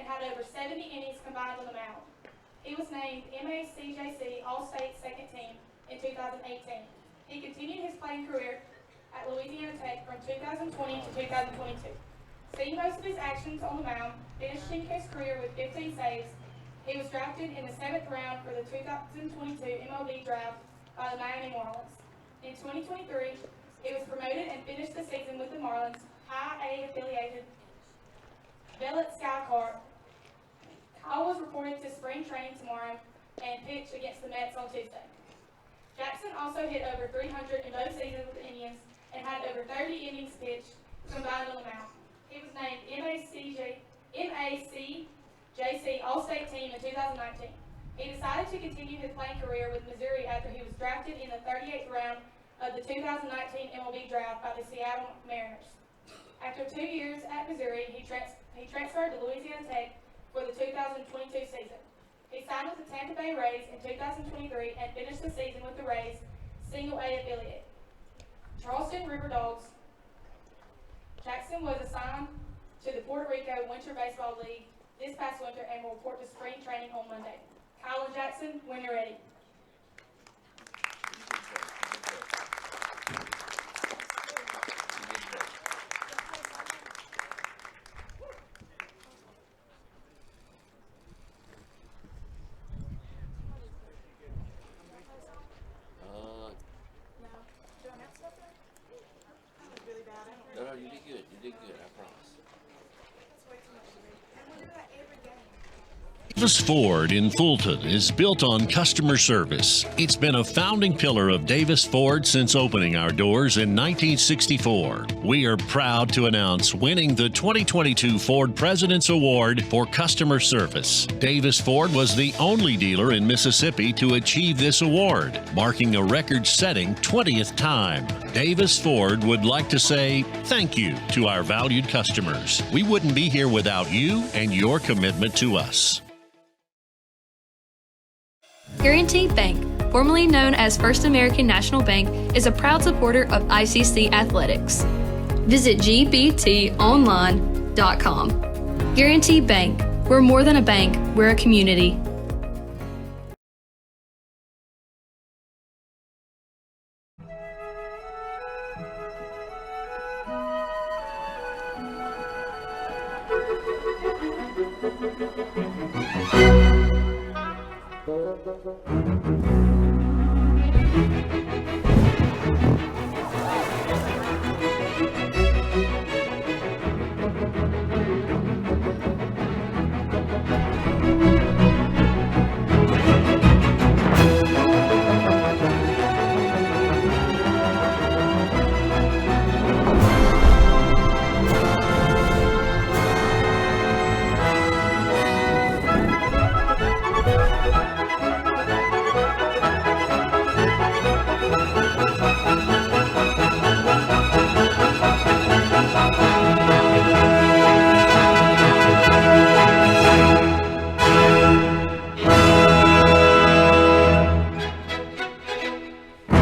and had over 70 innings combined on the mound. He was named MACJC All-State Second Team in 2018. He continued his playing career at Louisiana Tech from 2020 to 2022. Seeing most of his actions on the mound, finishing his career with 15 saves, he was drafted in the 7th round for the 2022 MLB draft by the Miami Marlins. In 2023, he was promoted and finished the season with the Marlins' High A affiliated Velvet Sky Car. Kyle was reported to spring training tomorrow and pitch against the Mets on Tuesday. Jackson also hit over 300 in both seasons with the Indians and had over 30 innings pitched combined on the mound. He was named MACJC All-State Team in 2019. He decided to continue his playing career with Missouri after he was drafted in the 38th round of the 2019 MLB draft by the Seattle Mariners. After 2 years at Missouri, he transferred to Louisiana Tech for the 2022 season. He signed with the Tampa Bay Rays in 2023 and finished the season with the Rays' Single A affiliate, Charleston River Dogs. Jackson was assigned to the Puerto Rico Winter Baseball League this past winter and will report to spring training on Monday. Kyle and Jackson, when you're ready. No, you did good. You did good, I promise. Davis Ford in Fulton is built on customer service. It's been a founding pillar of Davis Ford since opening our doors in 1964. We are proud to announce winning the 2022 Ford President's Award for Customer Service. Davis Ford was the only dealer in Mississippi to achieve this award, marking a record-setting 20th time. Davis Ford would like to say thank you to our valued customers. We wouldn't be here without you and your commitment to us. Guaranty Bank, formerly known as First American National Bank, is a proud supporter of ICC athletics. Visit gbtonline.com. Guaranty Bank, we're more than a bank, we're a community.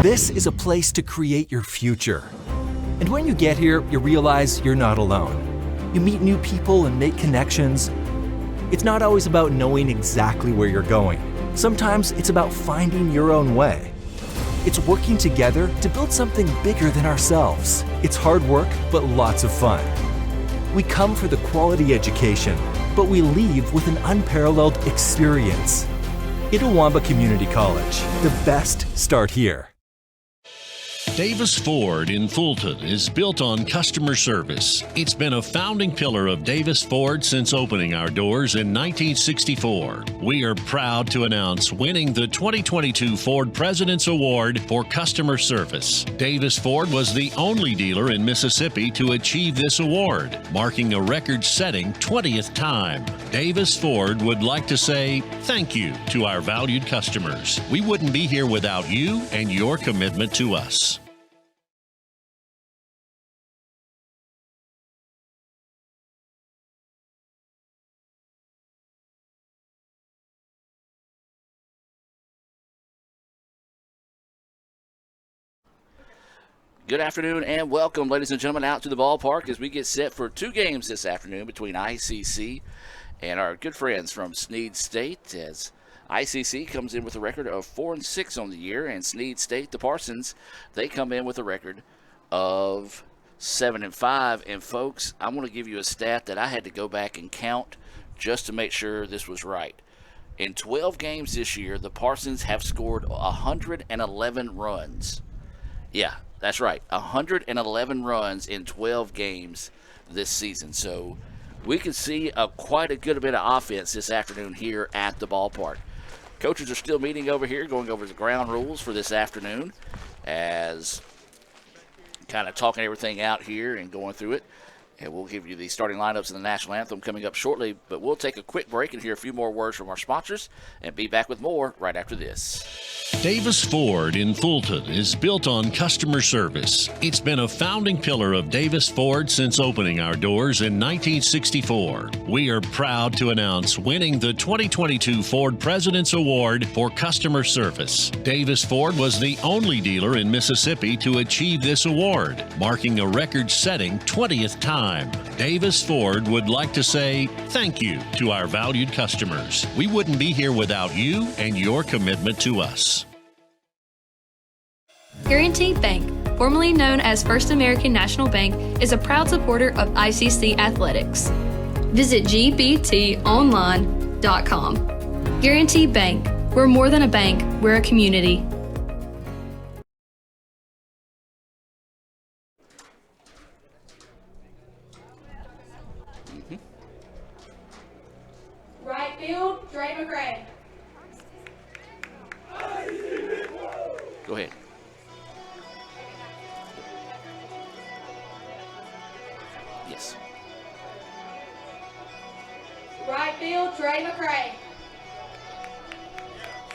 This is a place to create your future. And when you get here, you realize you're not alone. You meet new people and make connections. It's not always about knowing exactly where you're going. Sometimes it's about finding your own way. It's working together to build something bigger than ourselves. It's hard work, but lots of fun. We come for the quality education, but we leave with an unparalleled experience. Itawamba Community College. The best start here. Davis Ford in Fulton is built on customer service. It's been a founding pillar of Davis Ford since opening our doors in 1964. We are proud to announce winning the 2022 Ford President's Award for Customer Service. Davis Ford was the only dealer in Mississippi to achieve this award, marking a record-setting 20th time. Davis Ford would like to say thank you to our valued customers. We wouldn't be here without you and your commitment to us. Good afternoon and welcome, ladies and gentlemen, out to the ballpark as we get set for two games this afternoon between ICC and our good friends from Snead State, as ICC comes in with a record of 4-6 on the year, and Snead State, the Parsons, they come in with a record of 7-5. And folks, I'm going to give you a stat that I had to go back and count just to make sure this was right. In 12 games this year, the Parsons have scored 111 runs. Yeah, that's right, 111 runs in 12 games this season. So we can see quite a good bit of offense this afternoon here at the ballpark. Coaches are still meeting over here, going over the ground rules for this afternoon, as kind of talking everything out here and going through it. And we'll give you the starting lineups in the national anthem coming up shortly, but we'll take a quick break and hear a few more words from our sponsors and be back with more right after this. Davis Ford in Fulton is built on customer service. It's been a founding pillar of Davis Ford since opening our doors in 1964. We are proud to announce winning the 2022 Ford President's Award for Customer Service. Davis Ford was the only dealer in Mississippi to achieve this award, marking a record-setting 20th time. Davis Ford would like to say thank you to our valued customers. We wouldn't be here without you and your commitment to us. Guaranteed Bank, formerly known as First American National Bank, is a proud supporter of ICC athletics. Visit gbtonline.com. Guaranteed Bank, we're more than a bank, we're a community. Right field, Dre McRae. Go ahead. Yes. Right field, Dre McRae.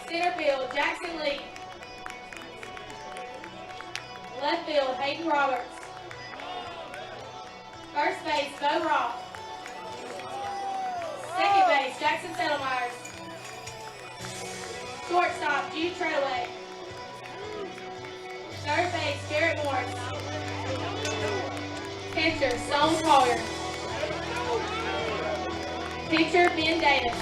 Center field, Jackson Lee. Left field, Hayden Roberts. First base, Bo Ross. Second base, Jackson Settlemyers. Shortstop, Jude Treadaway. Third base, Garrett Morris. Pitcher, Stone Collier. Pitcher, Ben Davis.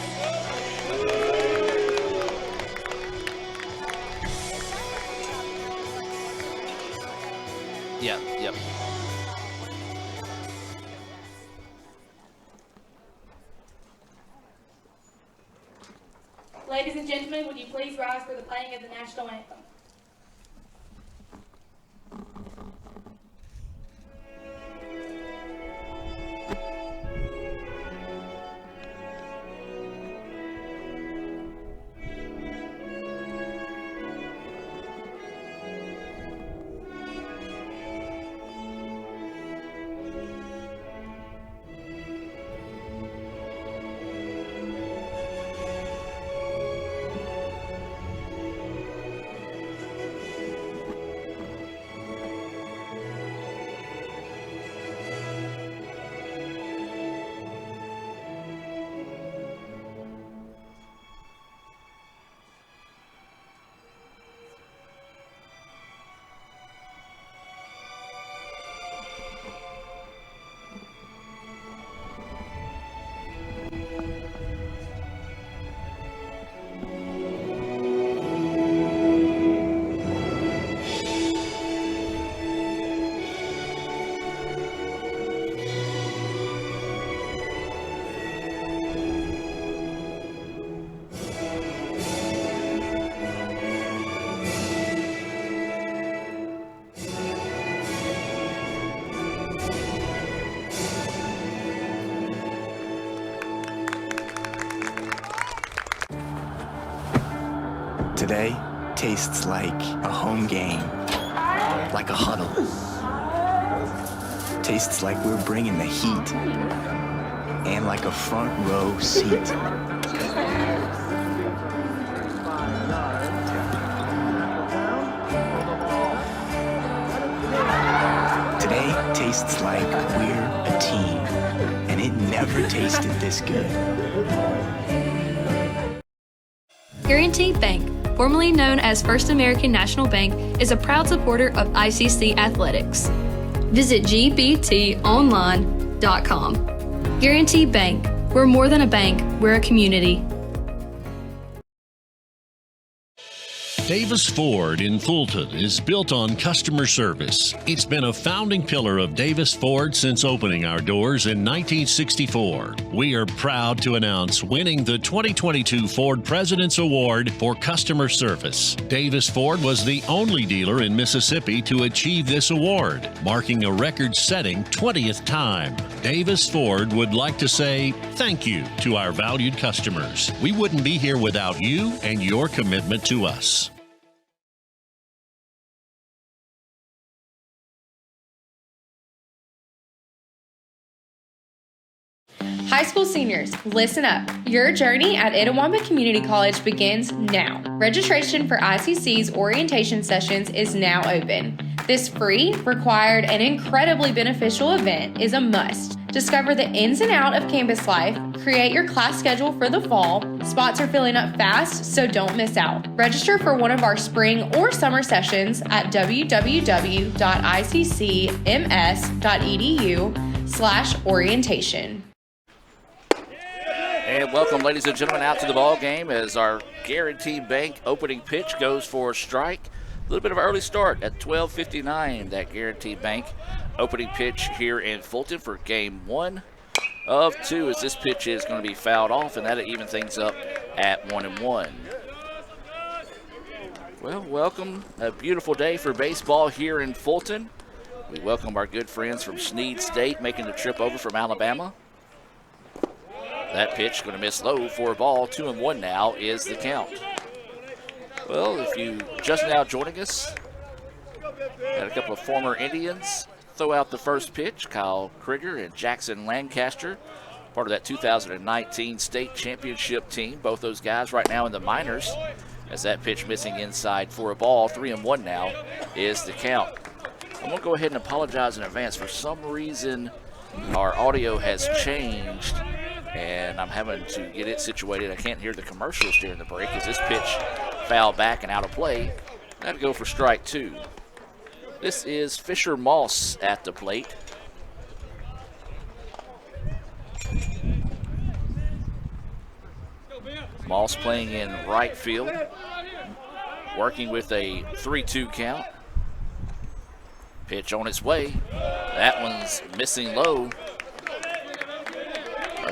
Yep. Ladies and gentlemen, would you please rise for the playing of the national anthem? Today tastes like a home game, like a huddle. Tastes like we're bringing the heat, and like a front row seat. Today tastes like we're a team, and it never tasted this good. Guaranteed Bank, formerly known as First American National Bank, is a proud supporter of ICC athletics. Visit gbtonline.com. Guaranteed Bank, We're more than a bank, we're a community. Davis Ford in Fulton is built on customer service. It's been a founding pillar of Davis Ford since opening our doors in 1964. We are proud to announce winning the 2022 Ford President's Award for Customer Service. Davis Ford was the only dealer in Mississippi to achieve this award, marking a record-setting 20th time. Davis Ford would like to say thank you to our valued customers. We wouldn't be here without you and your commitment to us. High school seniors, listen up. Your journey at Itawamba Community College begins now. Registration for ICC's orientation sessions is now open. This free, required, and incredibly beneficial event is a must. Discover the ins and outs of campus life, create your class schedule for the fall. Spots are filling up fast, so don't miss out. Register for one of our spring or summer sessions at www.iccms.edu/orientation. And welcome, ladies and gentlemen, out to the ball game as our Guarantee Bank opening pitch goes for a strike. A little bit of an early start at 12:59. That Guarantee Bank opening pitch here in Fulton for game 1 of 2, as this pitch is going to be fouled off, and that'll even things up at 1-1. Well, welcome. A beautiful day for baseball here in Fulton. We welcome our good friends from Snead State making the trip over from Alabama. That pitch going to miss low for a ball. 2-1 now is the count. Well, if you just now joining us, got a couple of former Indians throw out the first pitch. Kyle Krieger and Jackson Lancaster, part of that 2019 state championship team. Both those guys right now in the minors, as that pitch missing inside for a ball. 3-1 now is the count. I'm going to go ahead and apologize in advance. For some reason, our audio has changed, and I'm having to get it situated. I can't hear the commercials during the break as this pitch fouled back and out of play. That'll go for strike 2. This is Fisher Moss at the plate. Moss playing in right field, working with a 3-2 count. Pitch on its way. That one's missing low.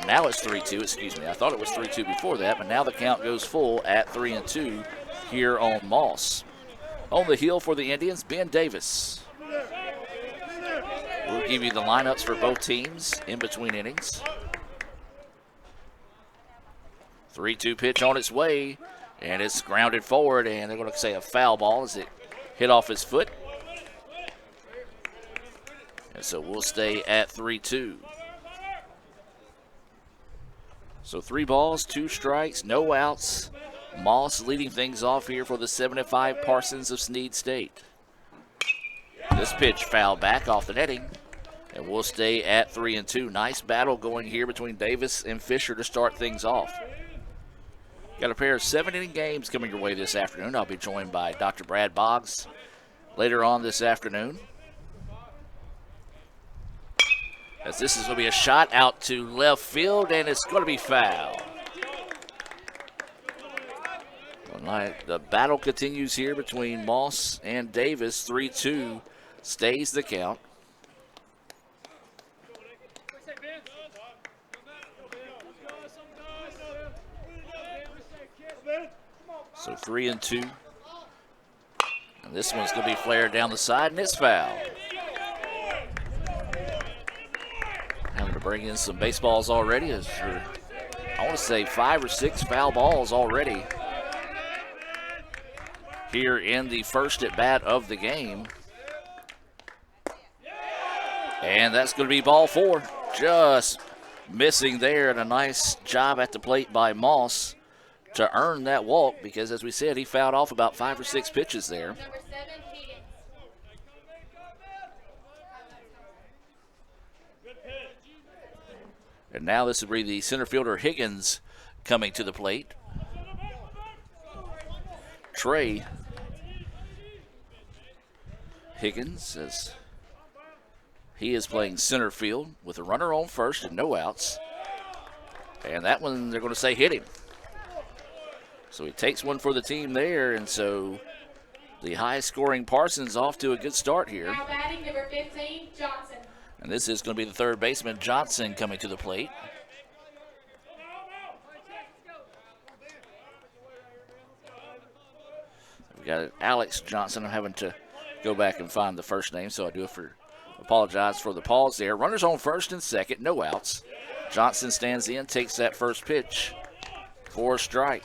Now it's 3-2, excuse me. I thought it was 3-2 before that, but now the count goes full at 3-2 here on Moss. On the hill for the Indians, Ben Davis. We'll give you the lineups for both teams in between innings. 3-2 pitch on its way, and it's grounded forward, and they're going to say a foul ball as it hit off his foot. And so we'll stay at 3-2. So 3 balls, 2 strikes, no outs. Moss leading things off here for the 75 Parsons of Snead State. This pitch fouled back off the netting, and we'll stay at 3-2. Nice battle going here between Davis and Fisher to start things off. Got a pair of 7-inning games coming your way this afternoon. I'll be joined by Dr. Brad Boggs later on this afternoon, as this is going to be a shot out to left field, and it's going to be foul. The battle continues here between Moss and Davis. 3-2 stays the count. So 3-2. And this one's going to be flared down the side, and it's foul. Having to bring in some baseballs already. As I want to say 5 or 6 foul balls already here in the first at bat of the game. And that's going to be ball 4. Just missing there, and a nice job at the plate by Moss to earn that walk, because as we said, he fouled off about 5 or 6 pitches there. And now this will be the center fielder Higgins coming to the plate. Trey Higgins, as he is playing center field with a runner on first and no outs. And that one they're going to say hit him. So he takes one for the team there, and so the high-scoring Parsons off to a good start here. Now batting number 15, Johnson. And this is going to be the third baseman, Johnson, coming to the plate. We got Alex Johnson. I'm having to go back and find the first name, so I do apologize for the pause there. Runners on first and second, no outs. Johnson stands in, takes that first pitch for a strike.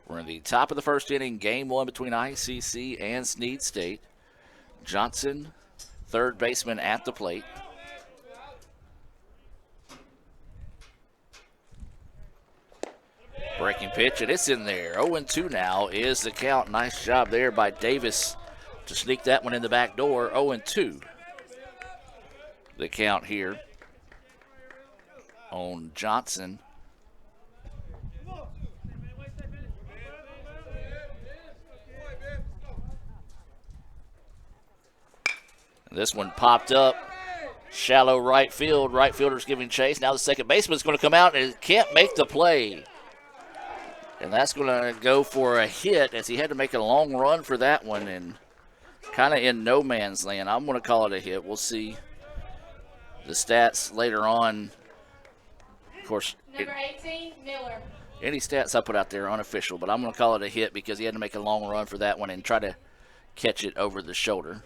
We're in the top of the first inning, game one between ICC and Snead State. Johnson, third baseman at the plate. Breaking pitch, and it's in there. 0-2 now is the count. Nice job there by Davis to sneak that one in the back door. 0-2. The count here on Johnson. This one popped up. Shallow right field. Right fielder's giving chase. Now the second baseman's going to come out and can't make the play. And that's going to go for a hit as he had to make a long run for that one and kind of in no man's land. I'm going to call it a hit. We'll see the stats later on. Of course, Number 18, Miller. any stats I put out there are unofficial, but I'm going to call it a hit because he had to make a long run for that one and try to catch it over the shoulder.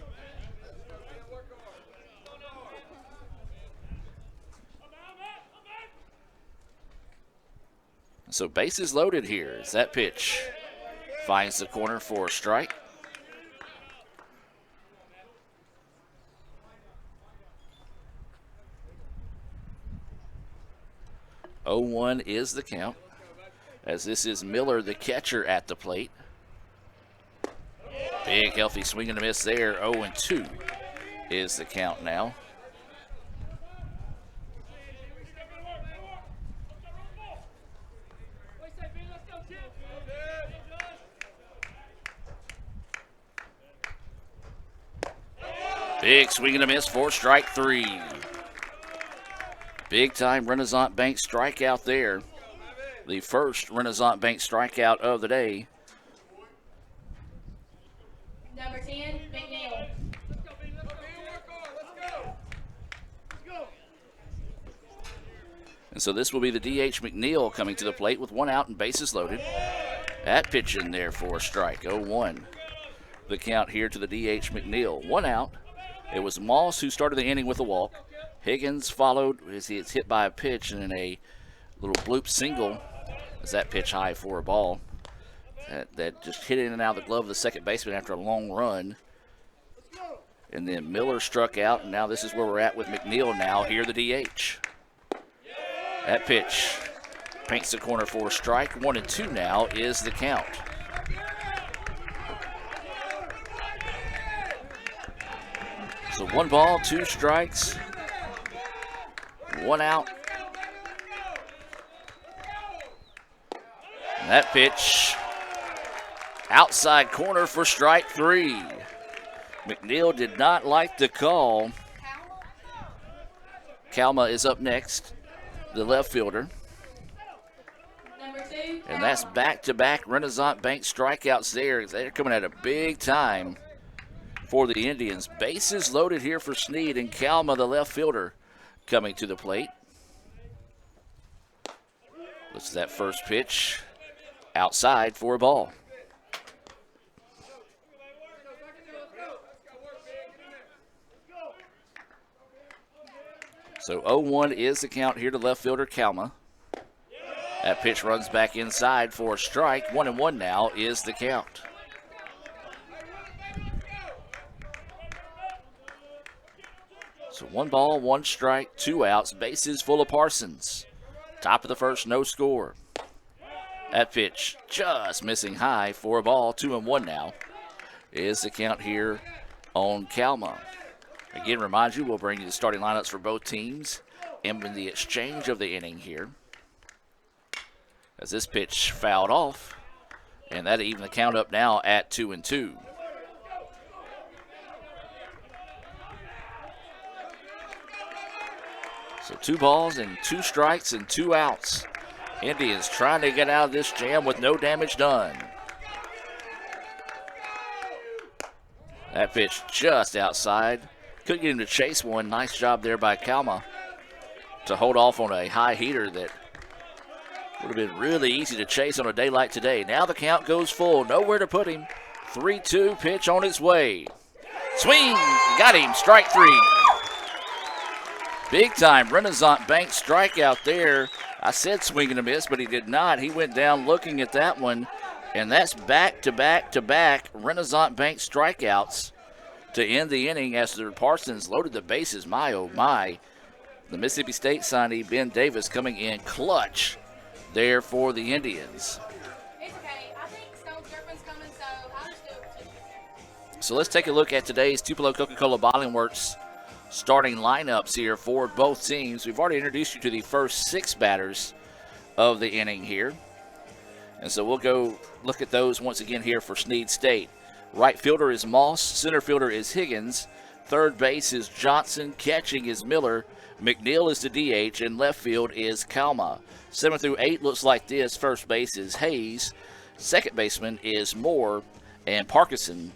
So bases loaded here as that pitch finds the corner for a strike. Oh, 0-1 is the count as this is Miller, the catcher, at the plate. Big healthy swing and a miss there. 0-2 is the count now. Big swing and a miss for strike three. Big time Renaissance Bank strikeout there. The first Renaissance Bank strikeout of the day. Number 10, McNeil. And so this will be the DH McNeil coming to the plate with one out and bases loaded. That pitch in there for a strike. 0-1. The count here to the DH McNeil. One out. It was Moss who started the inning with a walk. Higgins followed as he is hit by a pitch and then a little bloop single as that pitch high for a ball. That just hit in and out of the glove of the second baseman after a long run. And then Miller struck out, and now this is where we're at with McNeil now. Here the DH. That pitch paints the corner for a strike. 1-2 now is the count. So 1 ball, 2 strikes, 1 out. And that pitch outside corner for strike 3. McNeil did not like the call. Kalma is up next, the left fielder. Number 2, And that's back-to-back Renaissance Bank strikeouts there. They're coming at a big time for the Indians. Bases loaded here for Snead, and Kalma, the left fielder, coming to the plate. This is that first pitch outside for a ball. So 0-1 is the count here to left fielder Kalma. That pitch runs back inside for a strike. 1-1 now is the count. So 1 ball, 1 strike, 2 outs, bases full of Parsons. Top of the first, no score. That pitch just missing high for a ball. 2-1 now is the count here on Kalma. Again, remind you, we'll bring you the starting lineups for both teams and in the exchange of the inning here. As this pitch fouled off, and that even the count up now at 2-2. So 2 balls and 2 strikes and 2 outs. Indians trying to get out of this jam with no damage done. That pitch just outside. Couldn't get him to chase one. Nice job there by Kalma to hold off on a high heater that would have been really easy to chase on a day like today. Now the count goes full. Nowhere to put him. 3-2 pitch on its way. Swing! Got him. Strike 3. Big time Renaissance Bank strikeout there. I said swing and a miss, but he did not. He went down looking at that one, and that's back-to-back-to-back Renaissance Bank strikeouts to end the inning as the Parsons loaded the bases. My, oh, my. The Mississippi State signee, Ben Davis, coming in clutch there for the Indians. It's okay. I think Stone Surfing's coming, so I'll just do it. So let's take a look at today's Tupelo Coca-Cola Bottling Works starting lineups here for both teams. We've already introduced you to the first 6 batters of the inning here. And so we'll go look at those once again here for Snead State. Right fielder is Moss, center fielder is Higgins, third base is Johnson, catching is Miller, McNeil is the DH, and left field is Kalma. 7 through 8 looks like this. First base is Hayes, second baseman is Moore, and Parkinson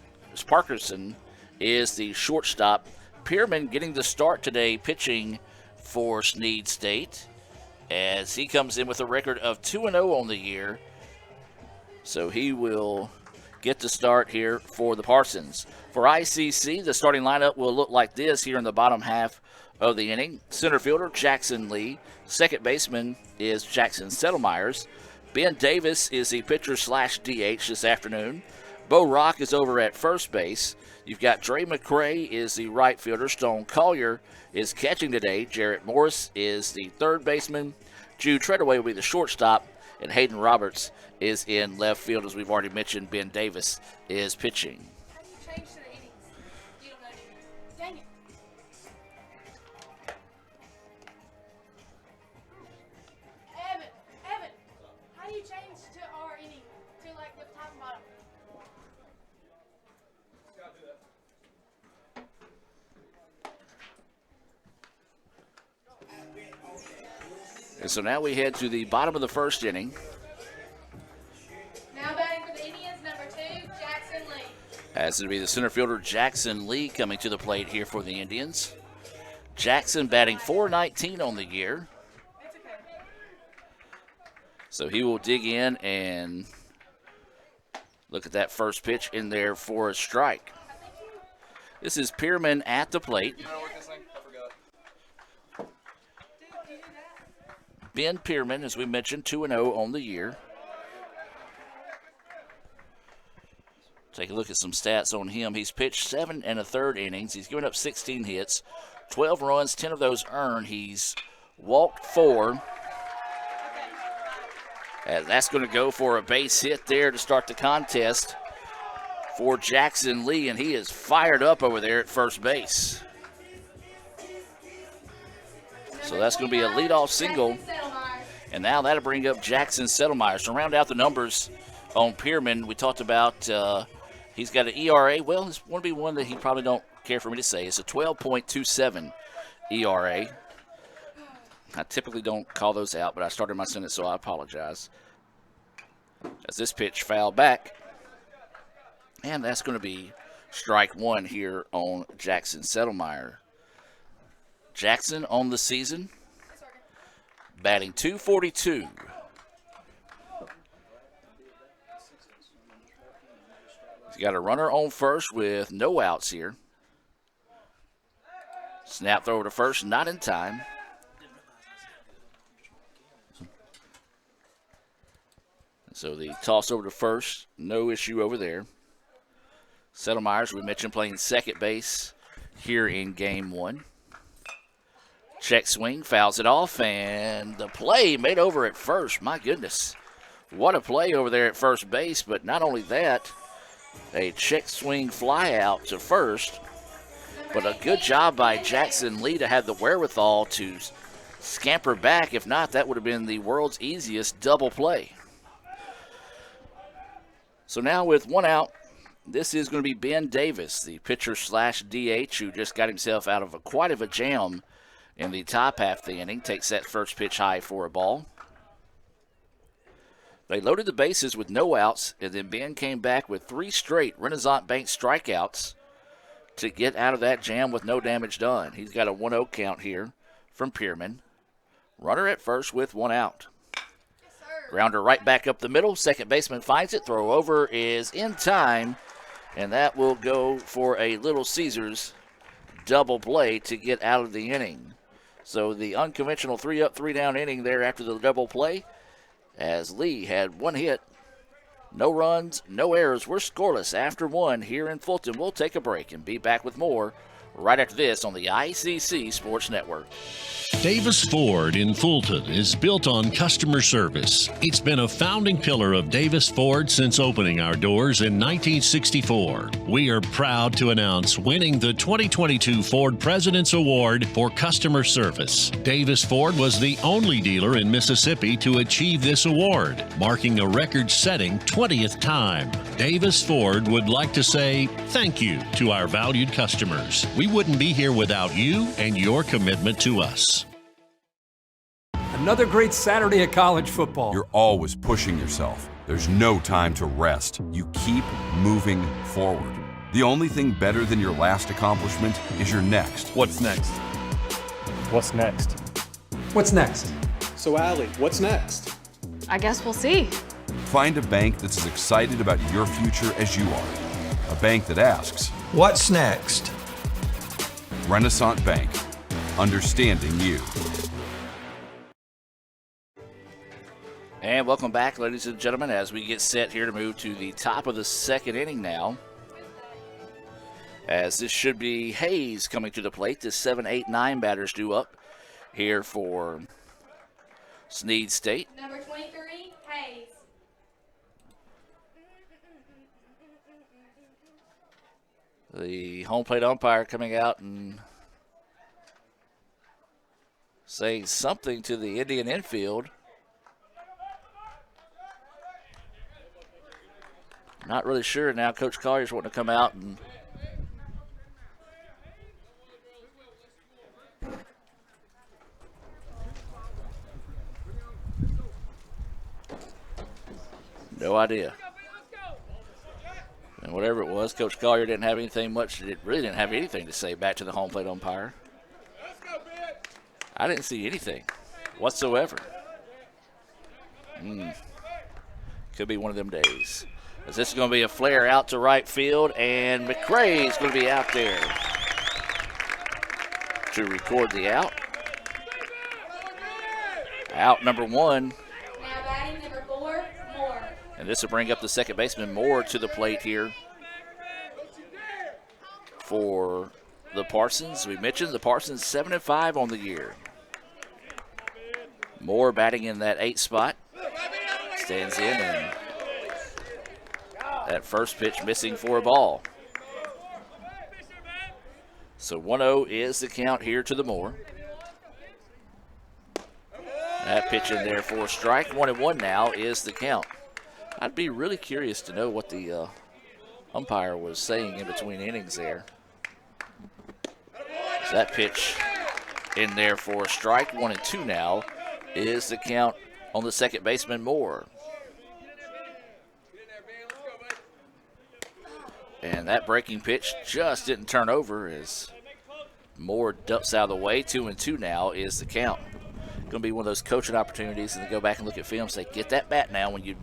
is the shortstop. Pierman getting the start today, pitching for Snead State, as he comes in with a record of 2-0 on the year. So he will get the start here for the Parsons. For ICC, the starting lineup will look like this here in the bottom half of the inning. Center fielder, Jackson Lee. Second baseman is Jackson Settlemyers. Ben Davis is the pitcher/DH this afternoon. Bo Rock is over at first base. You've got Dre McCray is the right fielder. Stone Collier is catching today. Jarrett Morris is the third baseman. Jude Treadaway will be the shortstop. And Hayden Roberts is in left field. As we've already mentioned, Ben Davis is pitching. Change to the innings. You don't know anything. Dang it. Evan, how do you change to our inning? To like the top and bottom? And so now we head to the bottom of the first inning. Now batting for the Indians, number 2, Jackson Lee. As it'll be the center fielder, Jackson Lee, coming to the plate here for the Indians. Jackson batting .419 on the year. It's okay. So he will dig in and look at that first pitch in there for a strike. This is Pierman at the plate. Ben Pierman, as we mentioned, 2-0 on the year. Take a look at some stats on him. He's pitched 7 1/3 innings. He's given up 16 hits, 12 runs, 10 of those earned. He's walked 4. And that's going to go for a base hit there to start the contest for Jackson Lee, and he is fired up over there at first base. So that's going to be a leadoff single. And now that'll bring up Jackson Settlemyers. To round out the numbers on Pierman, we talked about he's got an ERA. Well, it's going to be one that he probably don't care for me to say. It's a 12.27 ERA. I typically don't call those out, but I started my sentence, so I apologize. As this pitch fouled back. And that's going to be strike 1 here on Jackson Settlemeyer. Jackson on the season, batting .242. He's got a runner on first with no outs here. Snap throw to first, not in time. So the toss over to first, no issue over there. Settlemyers, we mentioned, playing second base here in game 1. Check swing, fouls it off, and the play made over at first. My goodness. What a play over there at first base, but not only that, a check swing fly out to first, but a good job by Jackson Lee to have the wherewithal to scamper back. If not, that would have been the world's easiest double play. So now with 1 out, this is going to be Ben Davis, the pitcher/DH, who just got himself out of quite of a jam in the top half of the inning. Takes that first pitch high for a ball. They loaded the bases with no outs, and then Ben came back with 3 straight Renaissance Bank strikeouts to get out of that jam with no damage done. He's got a 1-0 count here from Pierman. Runner at first with 1 out. Grounder right back up the middle. Second baseman finds it. Throw over is in time, and that will go for a Little Caesars double play to get out of the inning. So the unconventional 3-up, 3-down inning there after the double play, as Lee had 1 hit, no runs, no errors. We're scoreless after 1 here in Fulton. We'll take a break and be back with more right after this on the ICC Sports Network. Davis Ford in Fulton is built on customer service. It's been a founding pillar of Davis Ford since opening our doors in 1964. We are proud to announce winning the 2022 Ford President's Award for Customer Service. Davis Ford was the only dealer in Mississippi to achieve this award, marking a record-setting 20th time. Davis Ford would like to say thank you to our valued customers. We wouldn't be here without you and your commitment to us. Another great Saturday of college football. You're always pushing yourself. There's no time to rest. You keep moving forward. The only thing better than your last accomplishment is your next. What's next? What's next? What's next? So, Allie, what's next? I guess we'll see. Find a bank that's as excited about your future as you are. A bank that asks, what's next? Renaissance Bank. Understanding you. And welcome back, ladies and gentlemen, as we get set here to move to the top of the second inning now. As this should be Hayes coming to the plate. The 7, 8, 9 batters due up here for Snead State. Number 23, Hayes. The home plate umpire coming out and saying something to the Indian infield. Not really sure now. Coach Collier's wanting to come out and no idea. And whatever it was, Coach Collier didn't have anything much. It really didn't have anything to say back to the home plate umpire. I didn't see anything whatsoever. Could be one of them days. As this is going to be a flare out to right field, and McRae's going to be out there to record the out. Out number 1. Now batting number 4, Moore. And this will bring up the second baseman Moore to the plate here for the Parsons. We mentioned the Parsons 7-5 on the year. Moore batting in that 8 spot. Stands in, and that first pitch missing for a ball. So 1-0 is the count here to the Moore. That pitch in there for a strike. 1-1 now is the count. I'd be really curious to know what the umpire was saying in between innings there. So that pitch in there for a strike. 1-2 now is the count on the second baseman Moore. And that breaking pitch just didn't turn over as Moore dumps out of the way. 2-2 now is the count. Going to be one of those coaching opportunities, and they go back and look at film and say, get that bat now when you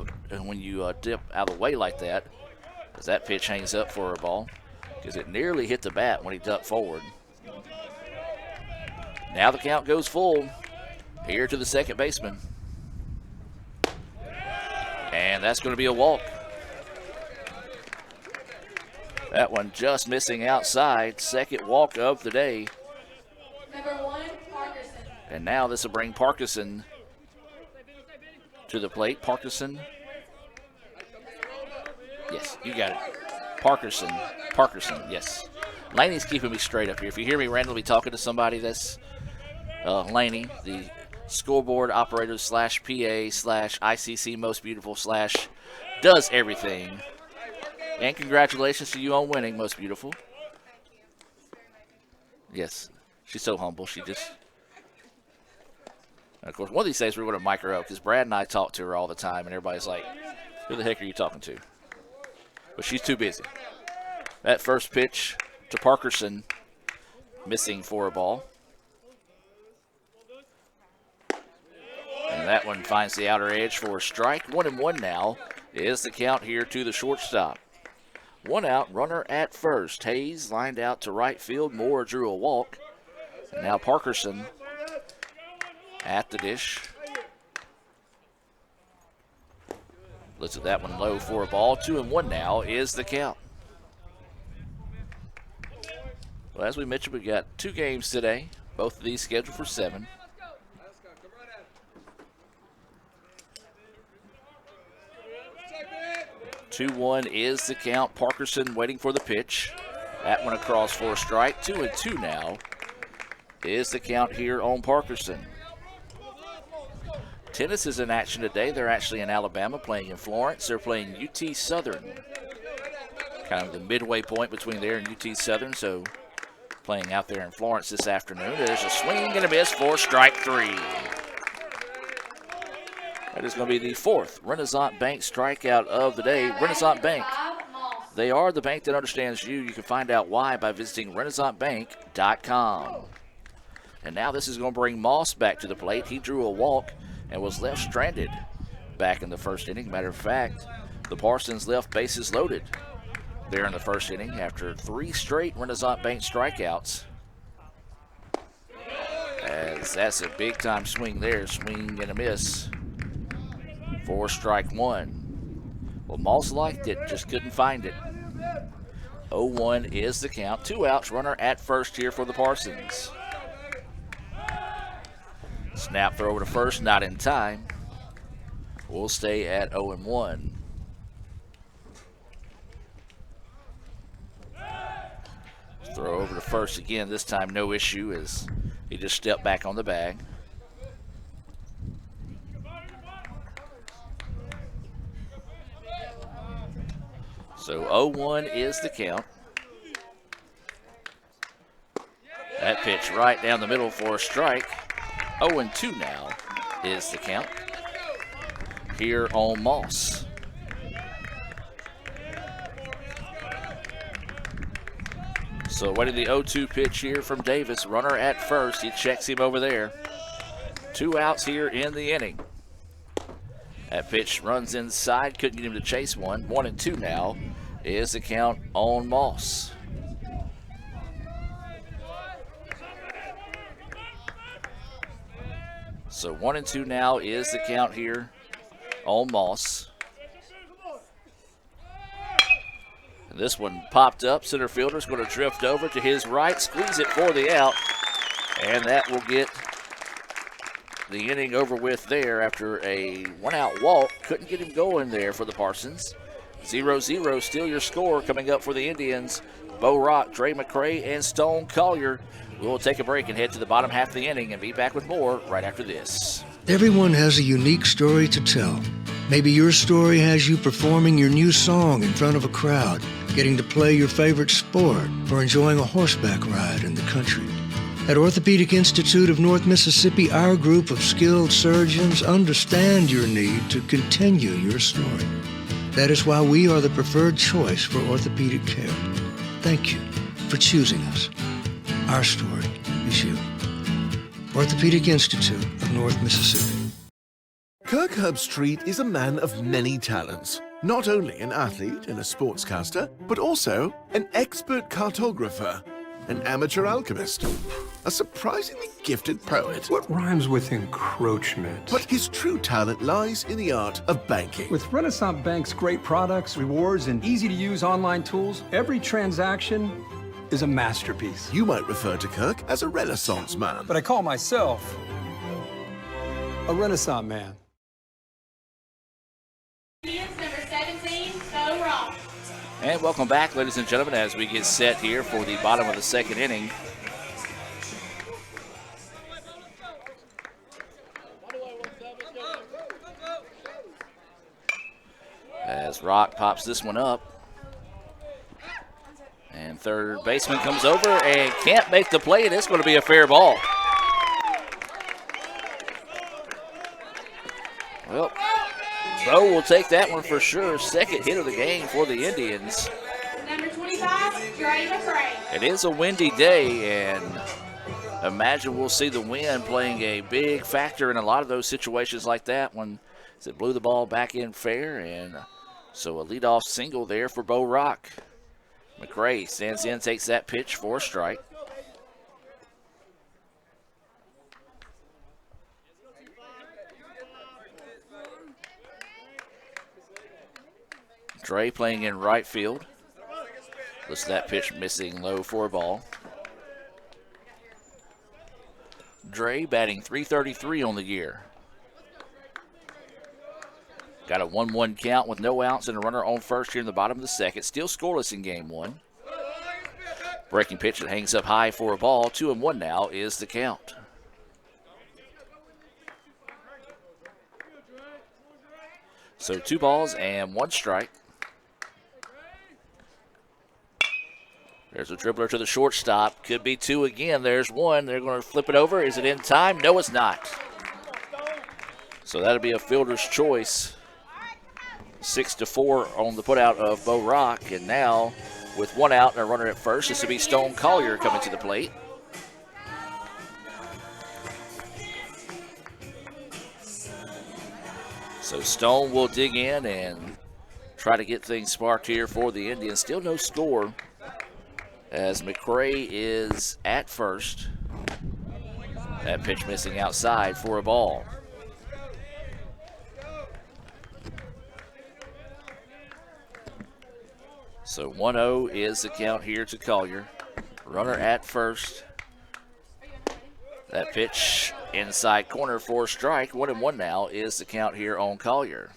dip out of the way like that, as that pitch hangs up for a ball, because it nearly hit the bat when he ducked forward. Now the count goes full here to the second baseman. And that's going to be a walk. That one just missing outside. Second walk of the day. Number 1, Parkerson. And now this will bring Parkinson to the plate. Parkinson. Yes, you got it. Parkinson, yes. Laney's keeping me straight up here. If you hear me randomly talking to somebody, that's Laney, the scoreboard operator / PA / ICC Most Beautiful / does everything. And congratulations to you on winning, Most Beautiful. Yes, she's so humble. She just And of course, one of these days we're going to mic her up because Brad and I talk to her all the time, and everybody's like, who the heck are you talking to? But she's too busy. That first pitch to Parkerson, missing for a ball. And that one finds the outer edge for a strike. 1-1 now is the count here to the shortstop. 1 out, runner at first. Hayes lined out to right field. Moore drew a walk. And now Parkerson at the dish. Looks at that one low for a ball. 2-1 now is the count. Well, as we mentioned, we've got 2 games today. Both of these scheduled for 7. Two 2-1 is the count. Parkerson waiting for the pitch. That one across for a strike. 2-2 now is the count here on Parkerson. Tennis is in action today. They're actually in Alabama playing in Florence. They're playing UT Southern. Kind of the midway point between there and UT Southern. So playing out there in Florence this afternoon. There's a swing and a miss for strike 3. That is going to be the 4th Renaissance Bank strikeout of the day. Renaissance Bank, they are the bank that understands you. You can find out why by visiting renaissancebank.com. And now this is going to bring Moss back to the plate. He drew a walk and was left stranded back in the first inning. Matter of fact, the Parsons left bases loaded there in the first inning after 3 straight Renaissance Bank strikeouts. As that's a big-time swing there. Swing and a miss for strike 1. Well, Moss liked it, just couldn't find it. 0-1 is the count. 2 outs, runner at first here for the Parsons. Snap throw over to first, not in time. We'll stay at 0-1. Throw over to first again, this time no issue as he just stepped back on the bag. So 0-1 is the count. That pitch right down the middle for a strike. 0-2 now is the count here on Moss. So waiting the 0-2 pitch here from Davis. Runner at first. He checks him over there. 2 outs here in the inning. That pitch runs inside. Couldn't get him to chase one. 1-2 now is the count on Moss. So 1-2 now is the count here on Moss. And this one popped up. Center fielder's going to drift over to his right, squeeze it for the out, and that will get the inning over with there after a 1-out walk. Couldn't get him going there for the Parsons. 0-0 still your score coming up for the Indians. Bo Rock, Dre McCray, and Stone Collier. We'll take a break and head to the bottom half of the inning and be back with more right after this. Everyone has a unique story to tell. Maybe your story has you performing your new song in front of a crowd, getting to play your favorite sport, or enjoying a horseback ride in the country. At Orthopedic Institute of North Mississippi, our group of skilled surgeons understand your need to continue your story. That is why we are the preferred choice for orthopedic care. Thank you for choosing us. Our story is you. Orthopedic Institute of North Mississippi. Kirk Herbstreit is a man of many talents. Not only an athlete and a sportscaster, but also an expert cartographer, an amateur alchemist, a surprisingly gifted poet. What rhymes with encroachment? But his true talent lies in the art of banking. With Renaissance Bank's great products, rewards, and easy-to-use online tools, every transaction is a masterpiece. You might refer to Kirk as a Renaissance man. But I call myself a Renaissance man. Number 17, Bo Rock. And welcome back, ladies and gentlemen, as we get set here for the bottom of the second inning. As Rock pops this one up. And third baseman comes over and can't make the play, and it's going to be a fair ball. Well, Bo will take that one for sure. Second hit of the game for the Indians. Number 25, Dre McCray. It is a windy day, and imagine we'll see the wind playing a big factor in a lot of those situations like that when it blew the ball back in fair. And so a leadoff single there for Bo Rock. McCray stands in, takes that pitch for a strike. Dre playing in right field. Listen to that pitch missing low for a ball. Dre batting .333 on the year. Got a 1-1 count with no outs and a runner on first here in the bottom of the second. Still scoreless in game one. Breaking pitch that hangs up high for a ball. 2-1 now is the count. So 2 balls and 1 strike. There's a dribbler to the shortstop. Could be 2 again. There's 1. They're going to flip it over. Is it in time? No, it's not. So that'll be a fielder's choice. 6-4 on the putout of Bo Rock. And now with 1 out and a runner at first, this will be Stone Collier coming to the plate. So Stone will dig in and try to get things sparked here for the Indians. Still no score as McCray is at first. That pitch missing outside for a ball. So 1-0 is the count here to Collier. Runner at first. That pitch inside corner for a strike. 1-1 now is the count here on Collier.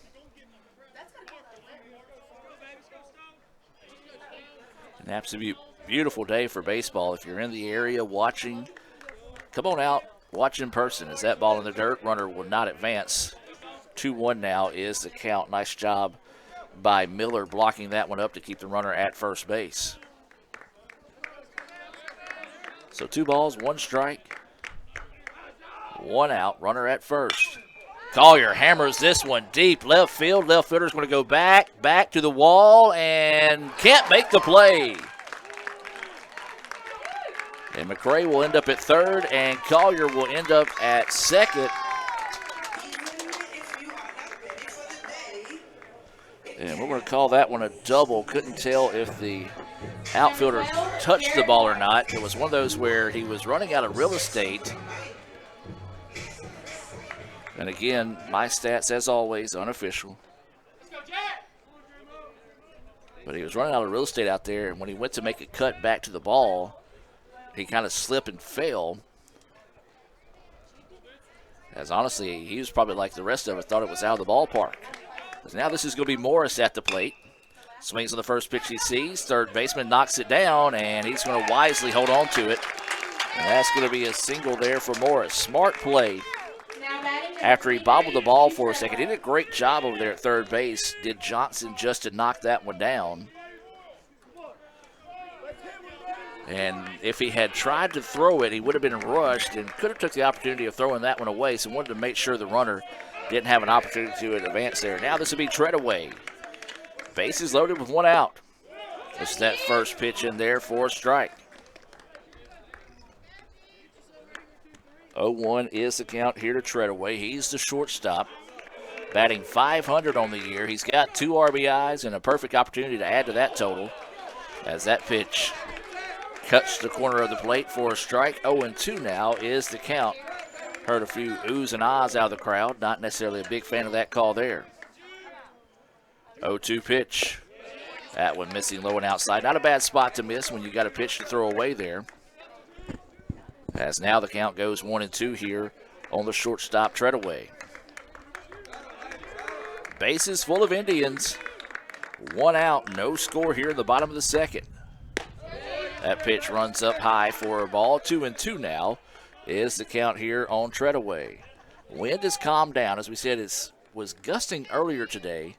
An absolute beautiful day for baseball. If you're in the area watching, come on out, watch in person. As that ball in the dirt, runner will not advance. 2-1 now is the count. Nice job by Miller blocking that one up to keep the runner at first base. So 2 balls, 1 strike, 1 out, runner at first. Collier hammers this one deep left field. Left fielder's going to go back to the wall and can't make the play. And McCray will end up at third, and Collier will end up at second. And we're going to call that one a double. Couldn't tell if the outfielder touched the ball or not. It was one of those where he was running out of real estate. And again, my stats, as always, unofficial. But he was running out of real estate out there, and when he went to make a cut back to the ball, he kind of slipped and fell. As honestly, he was probably like the rest of us, thought it was out of the ballpark. Now this is going to be Morris at the plate. Swings on the first pitch he sees. Third baseman knocks it down, and he's going to wisely hold on to it. And that's going to be a single there for Morris. Smart play. After he bobbled the ball for a second, he did a great job over there at third base. Did Johnson just to knock that one down. And if he had tried to throw it, he would have been rushed and could have took the opportunity of throwing that one away. So wanted to make sure the runner didn't have an opportunity to advance there. Now this will be Treadaway. Bases loaded with 1 out. It's that first pitch in there for a strike. 0-1 is the count here to Treadaway. He's the shortstop, batting .500 on the year. He's got 2 RBIs and a perfect opportunity to add to that total as that pitch cuts the corner of the plate for a strike. 0-2 now is the count. Heard a few oohs and ahs out of the crowd. Not necessarily a big fan of that call there. 0-2 pitch. That one missing low and outside. Not a bad spot to miss when you got a pitch to throw away there. As now the count goes 1-2 here on the shortstop Treadaway. Bases full of Indians. 1 out, no score here in the bottom of the second. That pitch runs up high for a ball. 2-2 now is the count here on Treadaway. Wind has calmed down. As we said, it was gusting earlier today.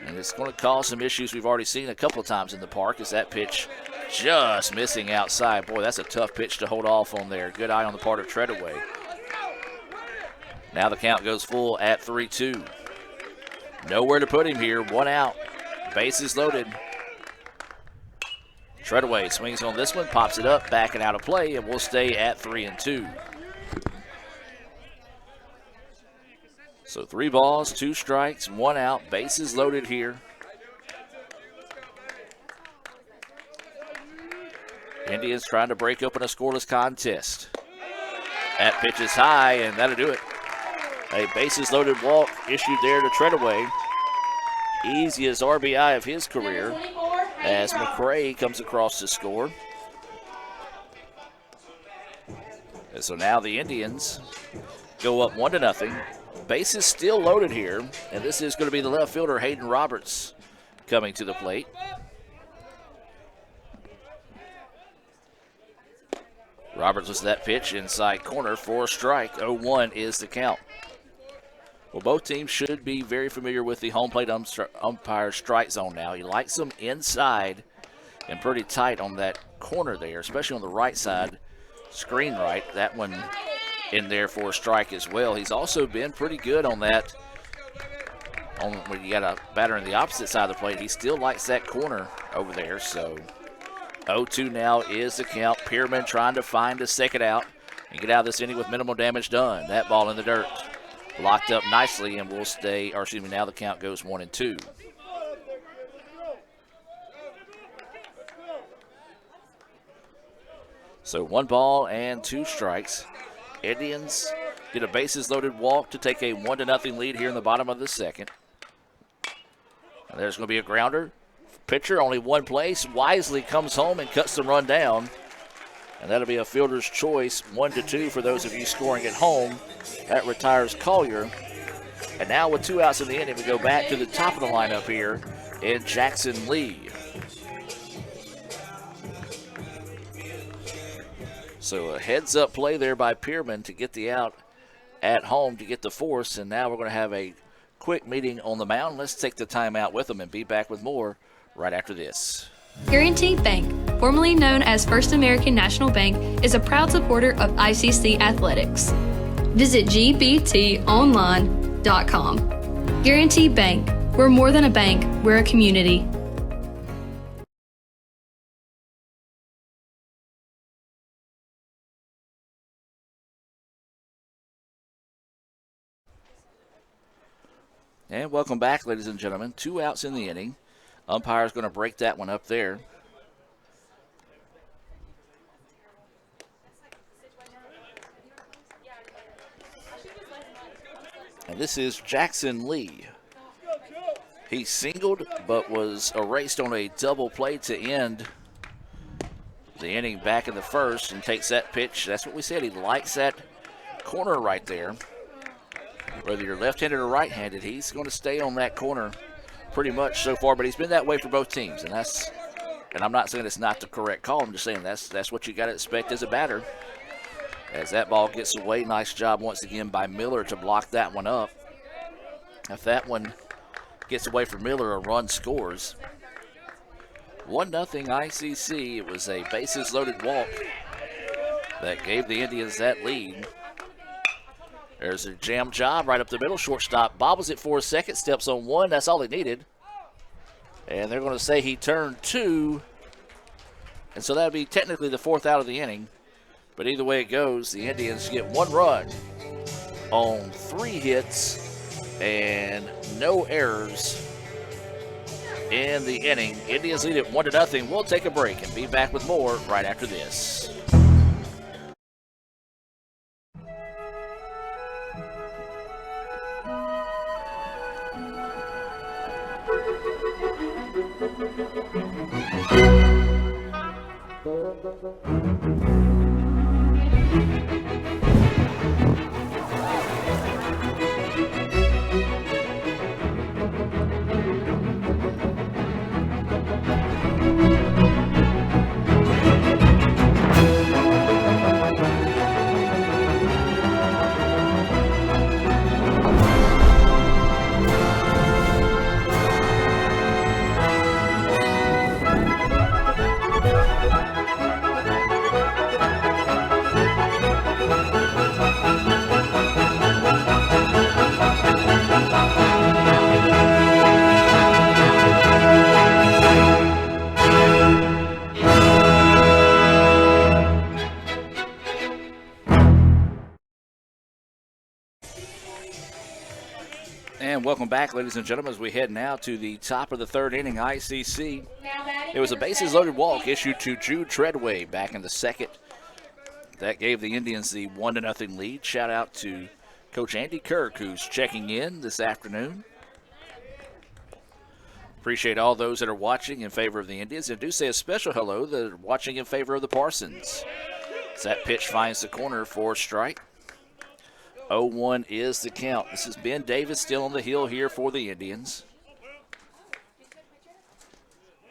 And it's going to cause some issues we've already seen a couple of times in the park as that pitch just missing outside. Boy, that's a tough pitch to hold off on there. Good eye on the part of Treadaway. Now the count goes full at 3-2. Nowhere to put him here. One out. Bases loaded. Treadaway swings on this one, pops it up, backing out of play, and we'll stay at 3-2. So 3 balls, 2 strikes, 1 out. Bases loaded here. Indians trying to break open a scoreless contest. That pitch is high, and that'll do it. A bases loaded walk issued there to Treadaway. Easiest RBI of his career as McCray comes across to score. And so now the Indians go up 1-0. Bases still loaded here, and this is going to be the left fielder, Hayden Roberts, coming to the plate. Roberts was that pitch inside corner for a strike. 0-1 is the count. Well, both teams should be very familiar with the home plate umpire strike zone now. He likes them inside and pretty tight on that corner there, especially on the right side, screen right. That one in there for a strike as well. He's also been pretty good on that. When you got a batter on the opposite side of the plate, he still likes that corner over there. So 0-2 now is the count. Pierman trying to find a second out and get out of this inning with minimal damage done. That ball in the dirt. Locked up nicely, and we'll stay, or excuse me, now the count goes 1-2. So 1 ball and 2 strikes. Indians get a bases loaded walk to take a 1-0 lead here in the bottom of the second. And there's going to be a grounder. Pitcher, only one place, wisely comes home and cuts the run down. And that'll be a fielder's choice, 1-2 for those of you scoring at home. That retires Collier. And now with 2 outs in the inning, we go back to the top of the lineup here in Jackson Lee. So a heads-up play there by Pierman to get the out at home to get the force. And now we're going to have a quick meeting on the mound. Let's take the time out with them and be back with more right after this. Guaranteed Bank, formerly known as First American National Bank, is a proud supporter of ICC athletics. Visit gbtonline.com. Guaranteed Bank, we're more than a bank, we're a community. And welcome back, ladies and gentlemen. 2 outs in the inning. Umpire's going to break that one up there. And this is Jackson Lee. He singled but was erased on a double play to end the inning back in the first and takes that pitch. That's what we said. He likes that corner right there. Whether you're left-handed or right-handed, he's going to stay on that corner pretty much so far, but he's been that way for both teams, and I'm not saying it's not the correct call. I'm just saying that's what you got to expect as a batter. As that ball gets away, nice job once again by Miller to block that one up. If that one gets away from Miller, a run scores. 1-0 ICC. It was a bases-loaded walk that gave the Indians that lead. There's a jam job right up the middle. Shortstop bobbles it for a second, steps on one. That's all he needed. And they're going to say he turned 2. And so that would be technically the 4th out of the inning. But either way it goes, the Indians get 1 run on 3 hits and no errors in the inning. Indians lead it 1-0. We'll take a break and be back with more right after this. And welcome back, ladies and gentlemen, as we head now to the top of the third inning, ICC. It was a bases-loaded walk issued to Jude Treadway back in the second. That gave the Indians the 1-0 lead. Shout out to Coach Andy Kirk, who's checking in this afternoon. Appreciate all those that are watching in favor of the Indians, and do say a special hello that are watching in favor of the Parsons. As that pitch finds the corner for a strike. 0-1 is the count. This is Ben Davis still on the hill here for the Indians.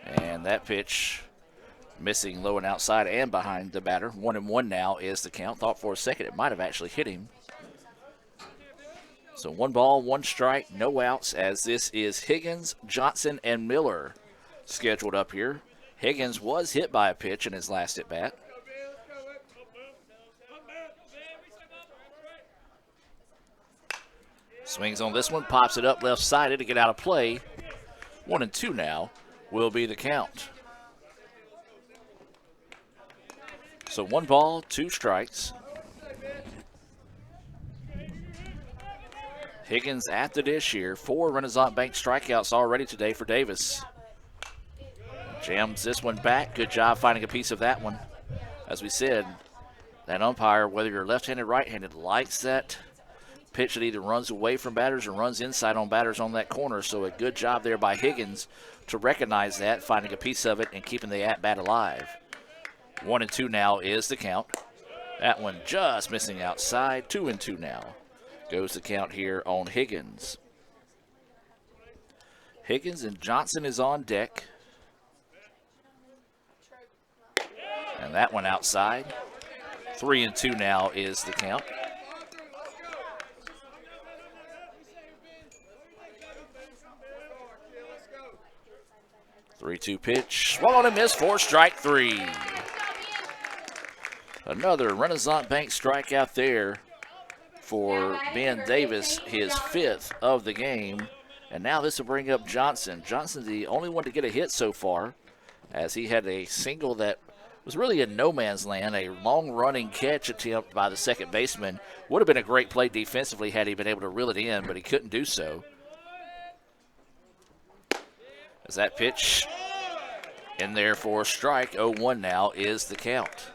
And that pitch missing low and outside and behind the batter. 1-1 now is the count. Thought for a second it might have actually hit him. So 1 ball, 1 strike, no outs, as this is Higgins, Johnson, and Miller scheduled up here. Higgins was hit by a pitch in his last at bat. Swings on this one, pops it up left-sided to get out of play. 1-2 now will be the count. So 1 ball, 2 strikes. Higgins at the dish here. 4 Renaissance Bank strikeouts already today for Davis. Jams this one back. Good job finding a piece of that one. As we said, that umpire, whether you're left-handed, right-handed, likes that pitch that either runs away from batters or runs inside on batters on that corner. So a good job there by Higgins to recognize that, finding a piece of it, and keeping the at-bat alive. 1-2 now is the count. That one just missing outside. 2-2 now goes the count here on Higgins. Higgins and Johnson is on deck. And that one outside. 3-2 now is the count. 3-2 pitch. Swallowed and missed for strike 3. Another Renaissance Bank strikeout there for Ben Davis, his 5th of the game. And now this will bring up Johnson. Johnson's the only one to get a hit so far, as he had a single that was really in no man's land, a long-running catch attempt by the second baseman. Would have been a great play defensively had he been able to reel it in, but he couldn't do so. As that pitch in there for a strike, 0-1 now is the count.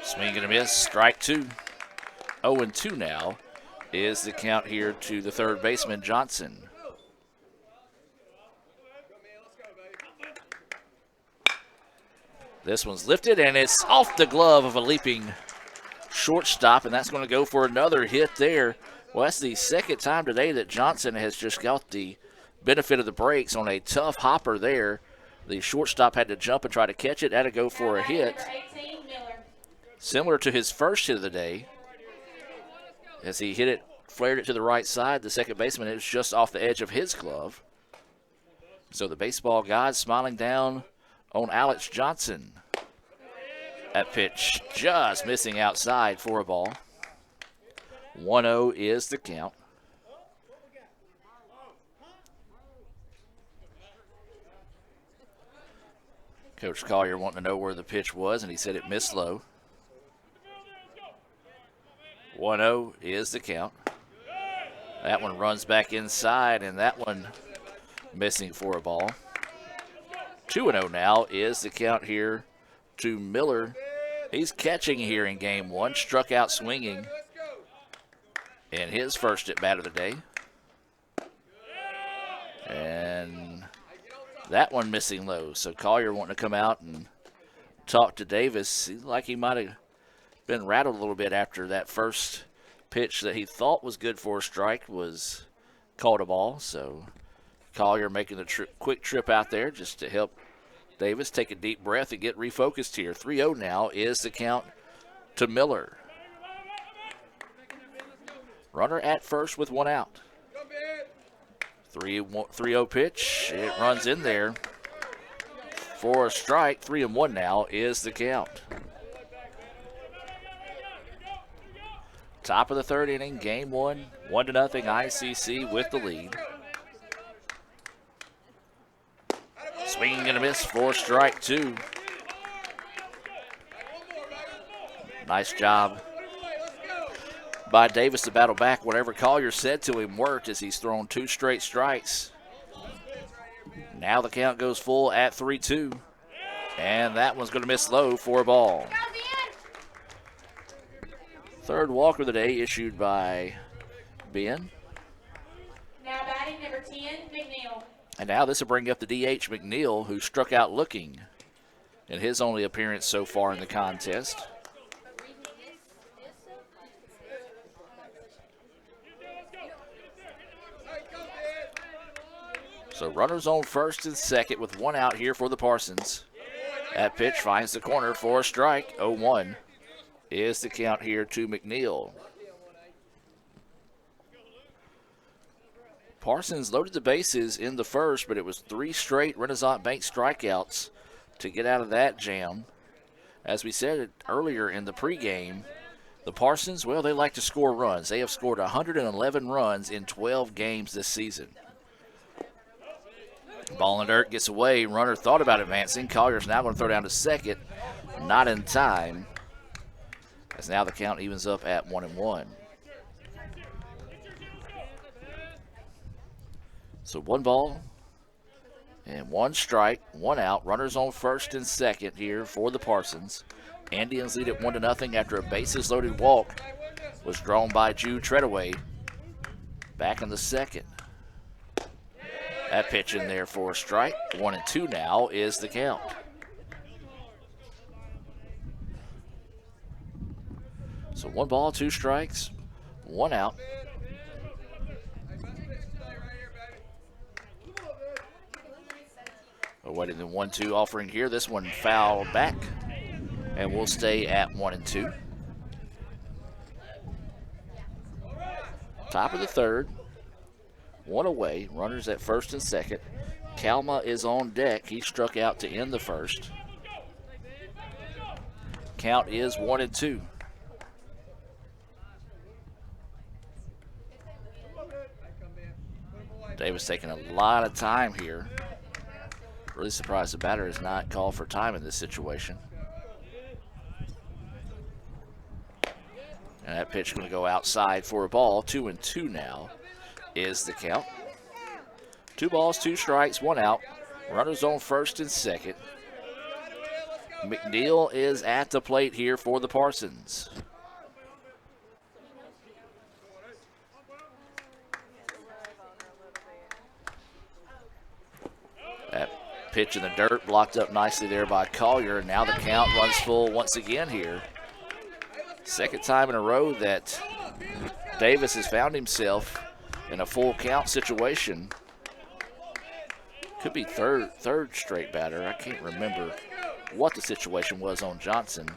Swing and a miss, strike 2. 0-2 now is the count here to the third baseman, Johnson. This one's lifted, and it's off the glove of a leaping shortstop, and that's going to go for another hit there. Well, that's the second time today that Johnson has just got the benefit of the breaks on a tough hopper there. The shortstop had to jump and try to catch it, had to go for a hit. Similar to his first hit of the day, as he hit it, flared it to the right side. The second baseman, it was just off the edge of his glove. So the baseball gods smiling down on Alex Johnson. That pitch just missing outside for a ball. 1-0 is the count. Coach Collier wanting to know where the pitch was, and he said it missed low. 1-0 is the count. That one runs back inside, and that one missing for a ball. 2-0 now is the count here to Miller. He's catching here in game 1, struck out swinging in his first at bat of the day. And that one missing low. So Collier wanting to come out and talk to Davis. Seemed like he might have been rattled a little bit after that first pitch that he thought was good for a strike was called a ball. So Collier making the quick trip out there just to help Davis take a deep breath and get refocused here. 3-0 now is the count to Miller. Runner at first with 1 out. 3-0 pitch. It runs in there for a strike. 3-1 now is the count. Top of the third inning, game 1, 1-0 ICC with the lead. Swing and a miss for strike 2. Nice job by Davis to battle back. Whatever Collier said to him worked as he's thrown 2 straight strikes. Now the count goes full at 3-2. And that one's going to miss low for a ball. Third walk of the day issued by Ben. Now batting number 10, McNeil. And now this will bring up the DH McNeil, who struck out looking in his only appearance so far in the contest. So runners on first and second with 1 out here for the Parsons. That pitch finds the corner for a strike. 0-1 is the count here to McNeil. Parsons loaded the bases in the first, but it was 3 straight Renaissance Bank strikeouts to get out of that jam. As we said earlier in the pregame, the Parsons, well, they like to score runs. They have scored 111 runs in 12 games this season. Ball in dirt gets away. Runner thought about advancing. Collier's now going to throw down to second. Not in time, as now the count evens up at 1-1. So 1 ball and 1 strike, 1 out. Runners on first and second here for the Parsons. Indians lead at 1-0 after a bases-loaded walk was drawn by Jude Treadaway back in the second. That pitch in there for a strike. 1-2 now is the count. So 1 ball, 2 strikes, 1 out. Awaiting the 1-2 offering here. This one fouled back, and we'll stay at 1-2. Top of the third. 1 away. Runners at first and second. Kalma is on deck. He struck out to end the first. Count is 1-2. Davis taking a lot of time here. Really surprised the batter has not called for time in this situation. And that pitch going to go outside for a ball. 2-2 now is the count. 2 balls, 2 strikes, 1 out. Runners on first and second. McNeil is at the plate here for the Parsons. That pitch in the dirt blocked up nicely there by Collier. And now the count runs full once again here. Second time in a row that Davis has found himself in a full count situation. Could be third straight batter. I can't remember what the situation was on Johnson.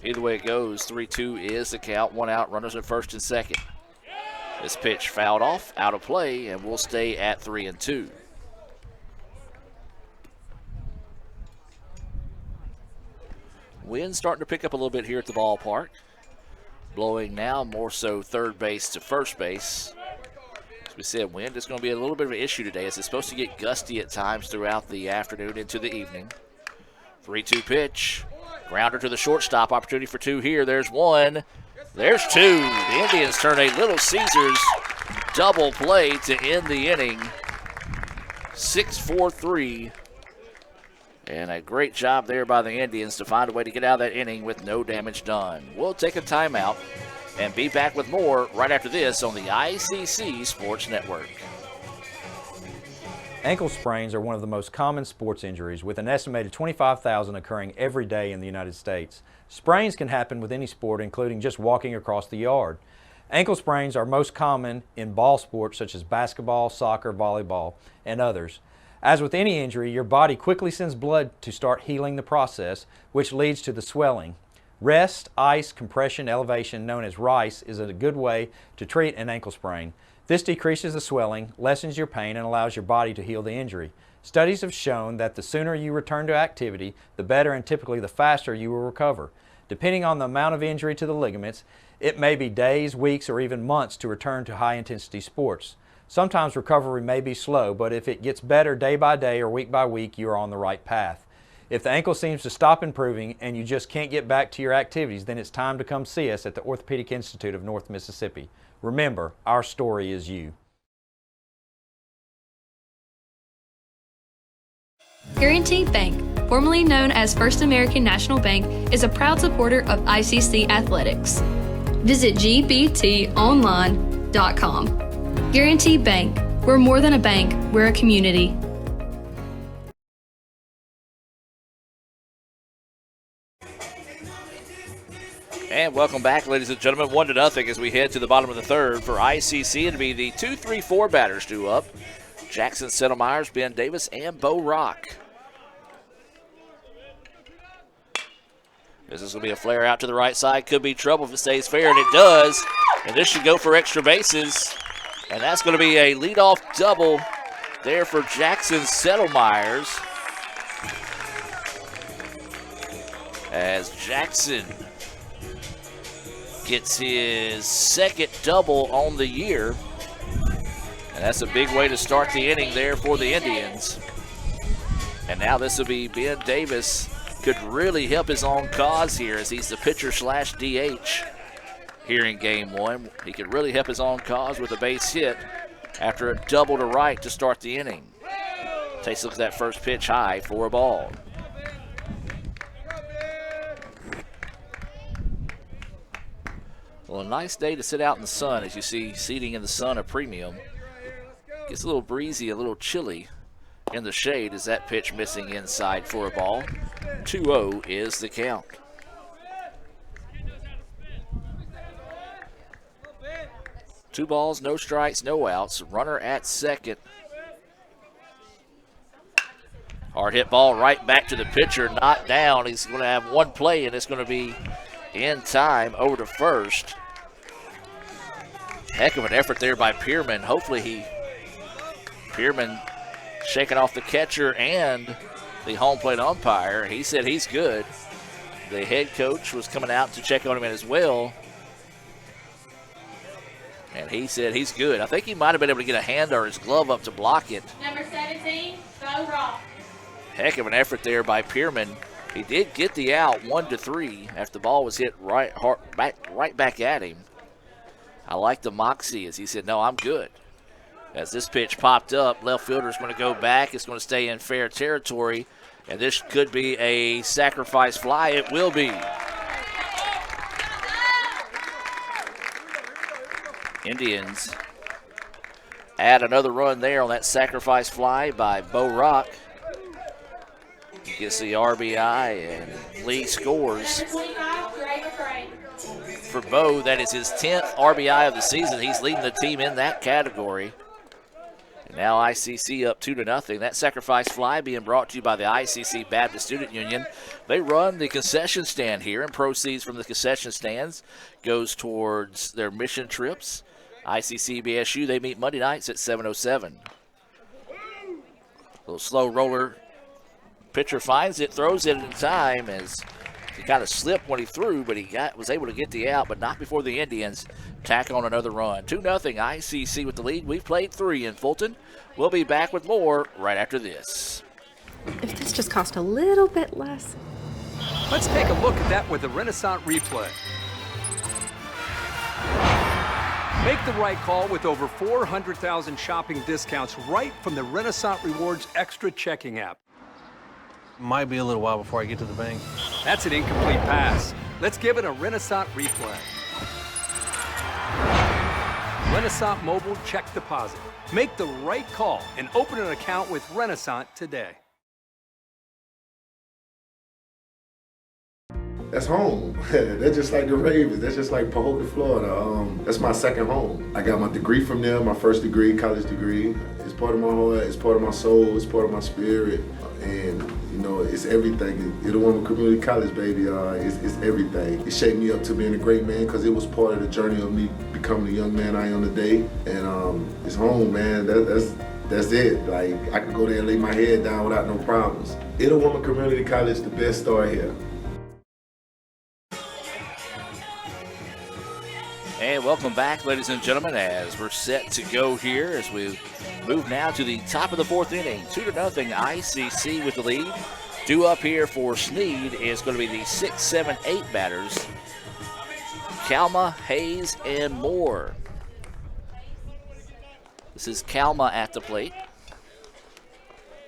Either way it goes, 3-2 is the count. 1 out, runners at first and second. This pitch fouled off, out of play, and we'll stay at 3-2. Wind starting to pick up a little bit here at the ballpark. Blowing now more so third base to first base. As we said, wind is going to be a little bit of an issue today as it's supposed to get gusty at times throughout the afternoon into the evening. 3-2 pitch. Grounder to the shortstop. Opportunity for 2 here. There's 1. There's 2. The Indians turn a Little Caesars double play to end the inning. 6-4-3. And a great job there by the Indians to find a way to get out of that inning with no damage done. We'll take a timeout and be back with more right after this on the ICC Sports Network. Ankle sprains are one of the most common sports injuries, with an estimated 25,000 occurring every day in the United States. Sprains can happen with any sport, including just walking across the yard. Ankle sprains are most common in ball sports such as basketball, soccer, volleyball, and others. As with any injury, your body quickly sends blood to start healing the process, which leads to the swelling. Rest, ice, compression, elevation, known as RICE, is a good way to treat an ankle sprain. This decreases the swelling, lessens your pain, and allows your body to heal the injury. Studies have shown that the sooner you return to activity, the better and typically the faster you will recover. Depending on the amount of injury to the ligaments, it may be days, weeks, or even months to return to high-intensity sports. Sometimes recovery may be slow, but if it gets better day by day or week by week, you are on the right path. If the ankle seems to stop improving and you just can't get back to your activities, then it's time to come see us at the Orthopedic Institute of North Mississippi. Remember, our story is you. Guaranteed Bank, formerly known as First American National Bank, is a proud supporter of ICC athletics. Visit gbtonline.com. Guaranteed Bank, we're more than a bank, we're a community. And welcome back, ladies and gentlemen. 1-0 as we head to the bottom of the third for ICC. It'll be the 2-3-4 batters due up. Jackson Settlemyers, Ben Davis, and Bo Rock. This is going to be a flare out to the right side. Could be trouble if it stays fair, and it does. And this should go for extra bases. And that's going to be a leadoff double there for Jackson Settlemyers. As Jackson gets his second double on the year. And that's a big way to start the inning there for the Indians. And now this will be Ben Davis. Could really help his own cause here as he's the pitcher slash DH here in game one. He could really help his own cause with a base hit after a double to right to start the inning. Takes a look at that first pitch high for a ball. Well, a nice day to sit out in the sun. As you see, seating in the sun a premium. Gets a little breezy, a little chilly in the shade as that pitch missing inside for a ball. 2-0 is the count. Two balls, no strikes, no outs. Runner at second. Hard hit ball right back to the pitcher, not down. He's going to have one play, and it's going to be in time over to first. Heck of an effort there by Pierman. Hopefully Pierman shaking off the catcher and the home plate umpire. He said he's good. The head coach was coming out to check on him as well, and he said he's good. I think he might have been able to get a hand or his glove up to block it. Number 17, Bo Rock. Heck of an effort there by Pierman. He did get the out 1-3 after the ball was hit right back at him. I like the moxie as he said, no, I'm good. As this pitch popped up, left fielder is going to go back. It's going to stay in fair territory, and this could be a sacrifice fly. It will be. Indians add another run there on that sacrifice fly by Bo Rock. He gets the RBI, and Lee scores. For Bo, that is his 10th RBI of the season. He's leading the team in that category. And now ICC up 2-0. That sacrifice fly being brought to you by the ICC Baptist Student Union. They run the concession stand here, and proceeds from the concession stands goes towards their mission trips. ICC BSU, they meet Monday nights at 7:07. Little slow roller. Pitcher finds it, throws it in time as he kind of slipped when he threw, but he was able to get the out, but not before the Indians tack on another run. 2-0 ICC with the lead. We've played 3 in Fulton. We'll be back with more right after this. If this just cost a little bit less. Let's take a look at that with the Renaissance replay. Make the right call with over 400,000 shopping discounts right from the Renaissance Rewards Extra checking app. Might be a little while before I get to the bank. That's an incomplete pass. Let's give it a Renaissance replay. Renaissance Mobile Check Deposit. Make the right call and open an account with Renaissance today. That's home. That's just like the Ravens. That's just like Pahokee, Florida. That's my second home. I got my degree from there, my first degree, college degree. It's part of my heart, it's part of my soul, it's part of my spirit. And, you know, it's everything. Itawamba Community College, baby, it's everything. It shaped me up to being a great man because it was part of the journey of me becoming the young man I am today. And it's home, man. That's it. Like, I can go there and lay my head down without no problems. Itawamba Community College, the best start here. And welcome back, ladies and gentlemen, as we're set to go here as we move now to the top of the 4th inning. 2-0 ICC with the lead. Due up here for Snead is going to be the 6, 7, 8 batters. Kalma, Hayes, and Moore. This is Kalma at the plate.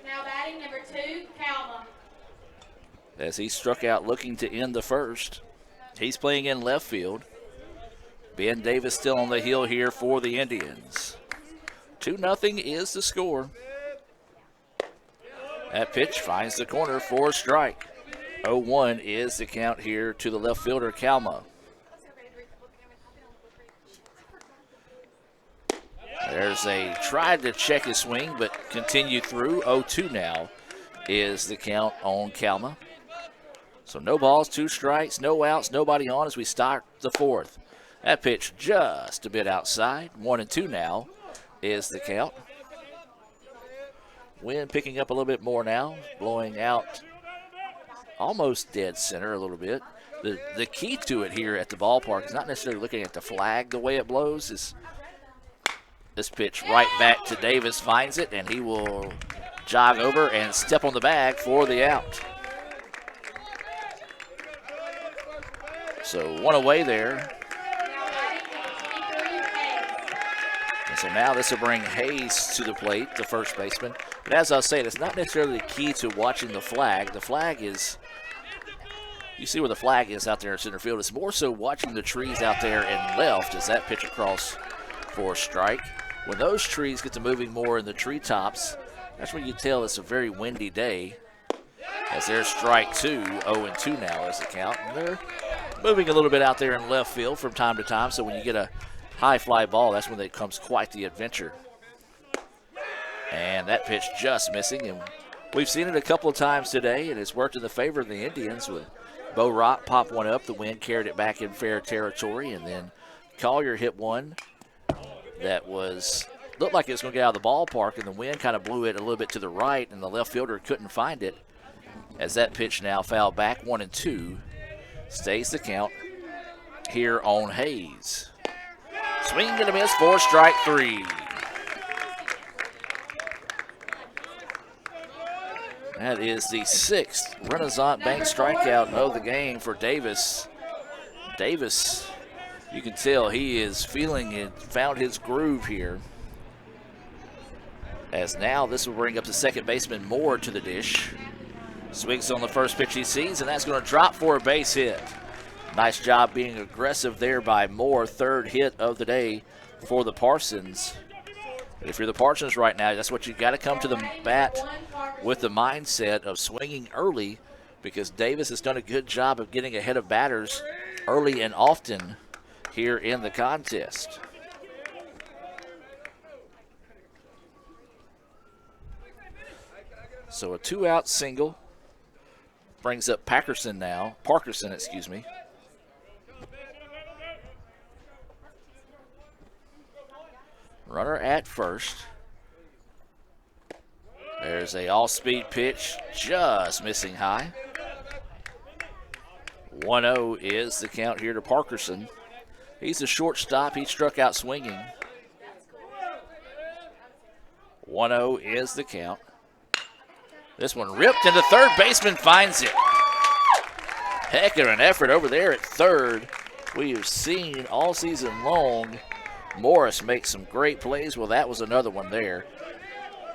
Now batting number 2, Kalma. As he struck out looking to end the first. He's playing in left field. Ben Davis still on the hill here for the Indians. 2-0 is the score. That pitch finds the corner for a strike. 0-1 is the count here to the left fielder, Kalma. There's a tried to check his swing, but continued through. 0-2 now is the count on Kalma. So no balls, 2 strikes, no outs, nobody on as we start the fourth. That pitch just a bit outside. 1-2 now is the count. Wind picking up a little bit more now, blowing out almost dead center a little bit. The key to it here at the ballpark is not necessarily looking at the flag the way it blows. Is this pitch right back to Davis, finds it, and he will jog over and step on the bag for the out. So 1 away there. And so now this will bring Hayes to the plate, the first baseman. But as I was saying, it's not necessarily the key to watching the flag. The flag is, you see where the flag is out there in center field. It's more so watching the trees out there and left as that pitch across for a strike. When those trees get to moving more in the treetops, that's when you tell it's a very windy day. As there's strike 2, 0-2 now is the count. And they're moving a little bit out there in left field from time to time, so when you get a high fly ball, that's when it becomes quite the adventure. And that pitch just missing, and we've seen it a couple of times today, and it's worked in the favor of the Indians with Bo Rock pop one up. The wind carried it back in fair territory, and then Collier hit one that looked like it was going to get out of the ballpark, and the wind kind of blew it a little bit to the right, and the left fielder couldn't find it. As that pitch now fouled back, 1-2, stays the count here on Hayes. Swing and a miss for strike 3. That is the 6th Renaissance Bank strikeout of the game for Davis. Davis, you can tell he is feeling it, found his groove here. As now this will bring up the second baseman Moore to the dish. Swings on the first pitch he sees, and that's going to drop for a base hit. Nice job being aggressive there by Moore. 3rd hit of the day for the Parsons. If you're the Parsons right now, that's what you got to come to the bat with the mindset of swinging early, because Davis has done a good job of getting ahead of batters early and often here in the contest. So a 2-out single brings up Parkerson, excuse me. Runner at first. There's a all-speed pitch, just missing high. 1-0 is the count here to Parkerson. He's a shortstop. He struck out swinging. 1-0 is the count. This one ripped, and the third baseman finds it. Heck of an effort over there at third. We have seen all season long Morris make some great plays. Well, that was another one there,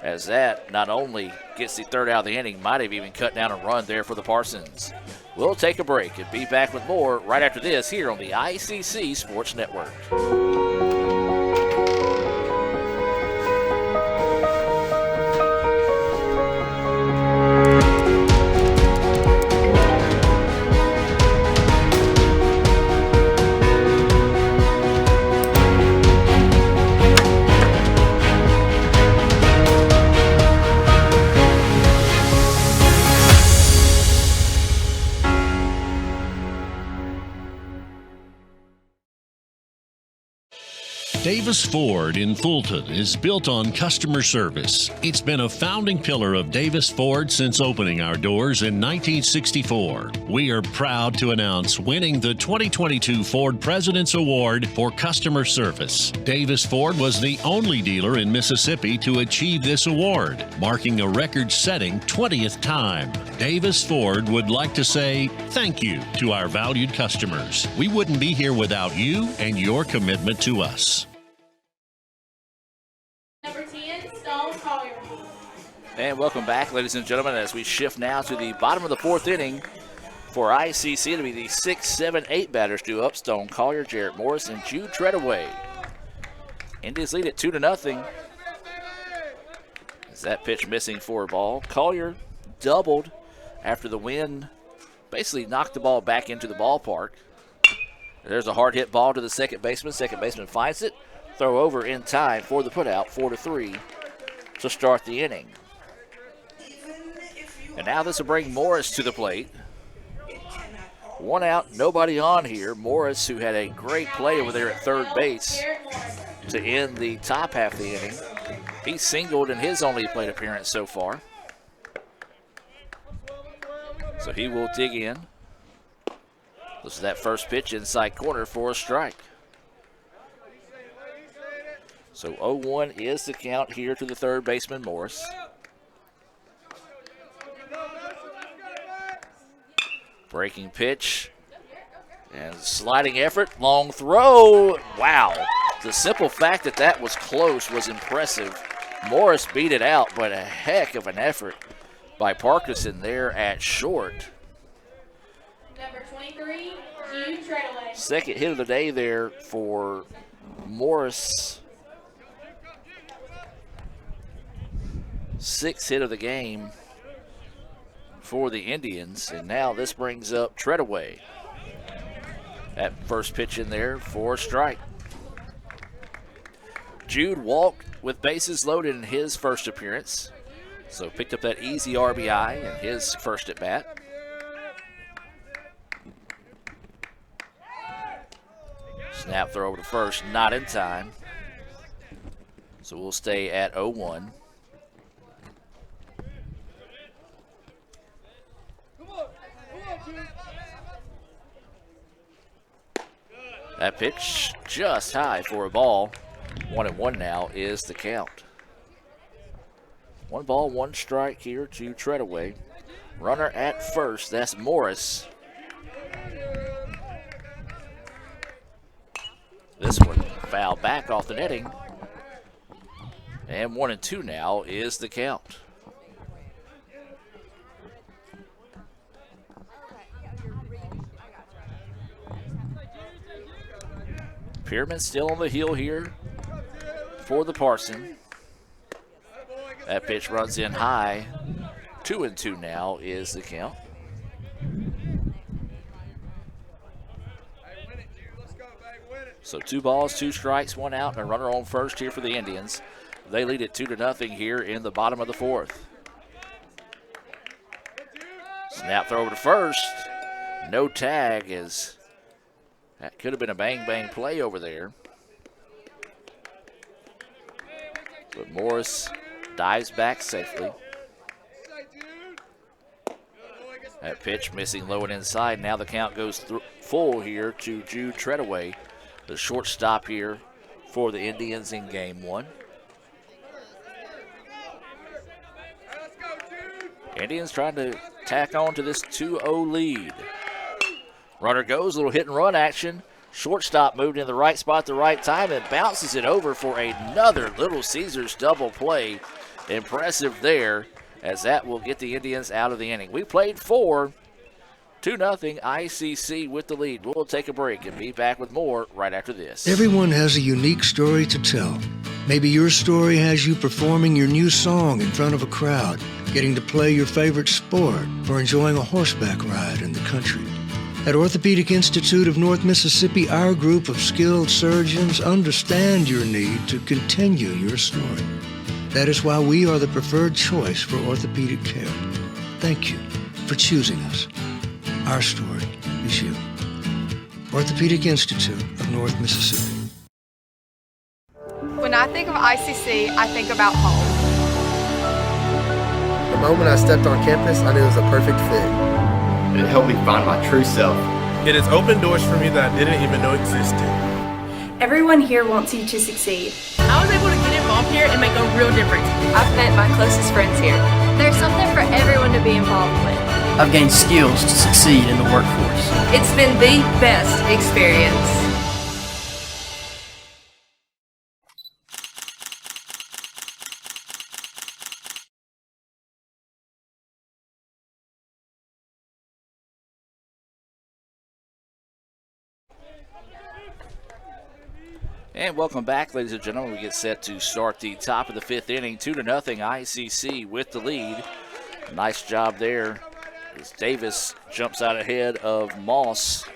as that not only gets the 3rd out of the inning, might have even cut down a run there for the Parsons. We'll take a break and be back with more right after this here on the ICC Sports Network. Davis Ford in Fulton is built on customer service. It's been a founding pillar of Davis Ford since opening our doors in 1964. We are proud to announce winning the 2022 Ford President's Award for customer service. Davis Ford was the only dealer in Mississippi to achieve this award, marking a record-setting 20th time. Davis Ford would like to say thank you to our valued customers. We wouldn't be here without you and your commitment to us. Number 10, Stone Collier. And welcome back, ladies and gentlemen, as we shift now to the bottom of the fourth inning for ICC to be the 6, 7, 8 batters due up. Stone Collier, Jarrett Morris, and Jude Treadaway. Indians lead at 2-0. Is that pitch missing for a ball? Collier doubled after the wind basically knocked the ball back into the ballpark. There's a hard hit ball to the second baseman. Second baseman finds it. Throw over in time for the putout, 4-3 to start the inning. And now this will bring Morris to the plate. One out, nobody on here. Morris, who had a great play over there at third base to end the top half of the inning. He singled in his only plate appearance so far. So he will dig in. This is that first pitch inside corner for a strike. So 0-1 is the count here to the third baseman, Morris. Breaking pitch and sliding effort, long throw. Wow, the simple fact that that was close was impressive. Morris beat it out, but a heck of an effort by Parkinson there at short. Number 23, Jude Treadaway. Second hit of the day there for Morris. Sixth hit of the game for the Indians, and now this brings up Treadaway. That first pitch in there for a strike. Jude walked with bases loaded in his first appearance, so picked up that easy RBI in his first at bat. Snap throw over to first, not in time. So we'll stay at 0-1. That pitch just high for a ball. 1-1 now is the count. 1 ball, 1 strike here to Treadaway. Runner at first, that's Morris. This one foul back off the netting. And 1-2 now is the count. Pierman still on the heel here for the Parson. That pitch runs in high. 2-2 now is the count. So 2 balls, 2 strikes, 1 out, and a runner on first here for the Indians. They lead it 2-0 here in the bottom of the fourth. Snap throw over to first. No tag, as that could have been a bang-bang play over there. But Morris dives back safely. That pitch missing low and inside. Now the count goes full here to Jude Treadaway, the shortstop here for the Indians in game 1. Indians trying to tack on to this 2-0 lead. Runner goes, a little hit and run action. Shortstop moved in the right spot at the right time and bounces it over for another Little Caesars double play. Impressive there, as that will get the Indians out of the inning. We played 4, 2-0, ICC with the lead. We'll take a break and be back with more right after this. Everyone has a unique story to tell. Maybe your story has you performing your new song in front of a crowd, getting to play your favorite sport, or enjoying a horseback ride in the country. At Orthopedic Institute of North Mississippi, our group of skilled surgeons understand your need to continue your story. That is why we are the preferred choice for orthopedic care. Thank you for choosing us. Our story is you. Orthopedic Institute of North Mississippi. I think of ICC, I think about home. The moment I stepped on campus, I knew it was a perfect fit. It helped me find my true self. It has opened doors for me that I didn't even know existed. Everyone here wants you to succeed. I was able to get involved here and make a real difference. I've met my closest friends here. There's something for everyone to be involved with. I've gained skills to succeed in the workforce. It's been the best experience. And welcome back, ladies and gentlemen. We get set to start the top of the 5th inning. 2-0 ICC with the lead. Nice job there as Davis jumps out ahead of Moss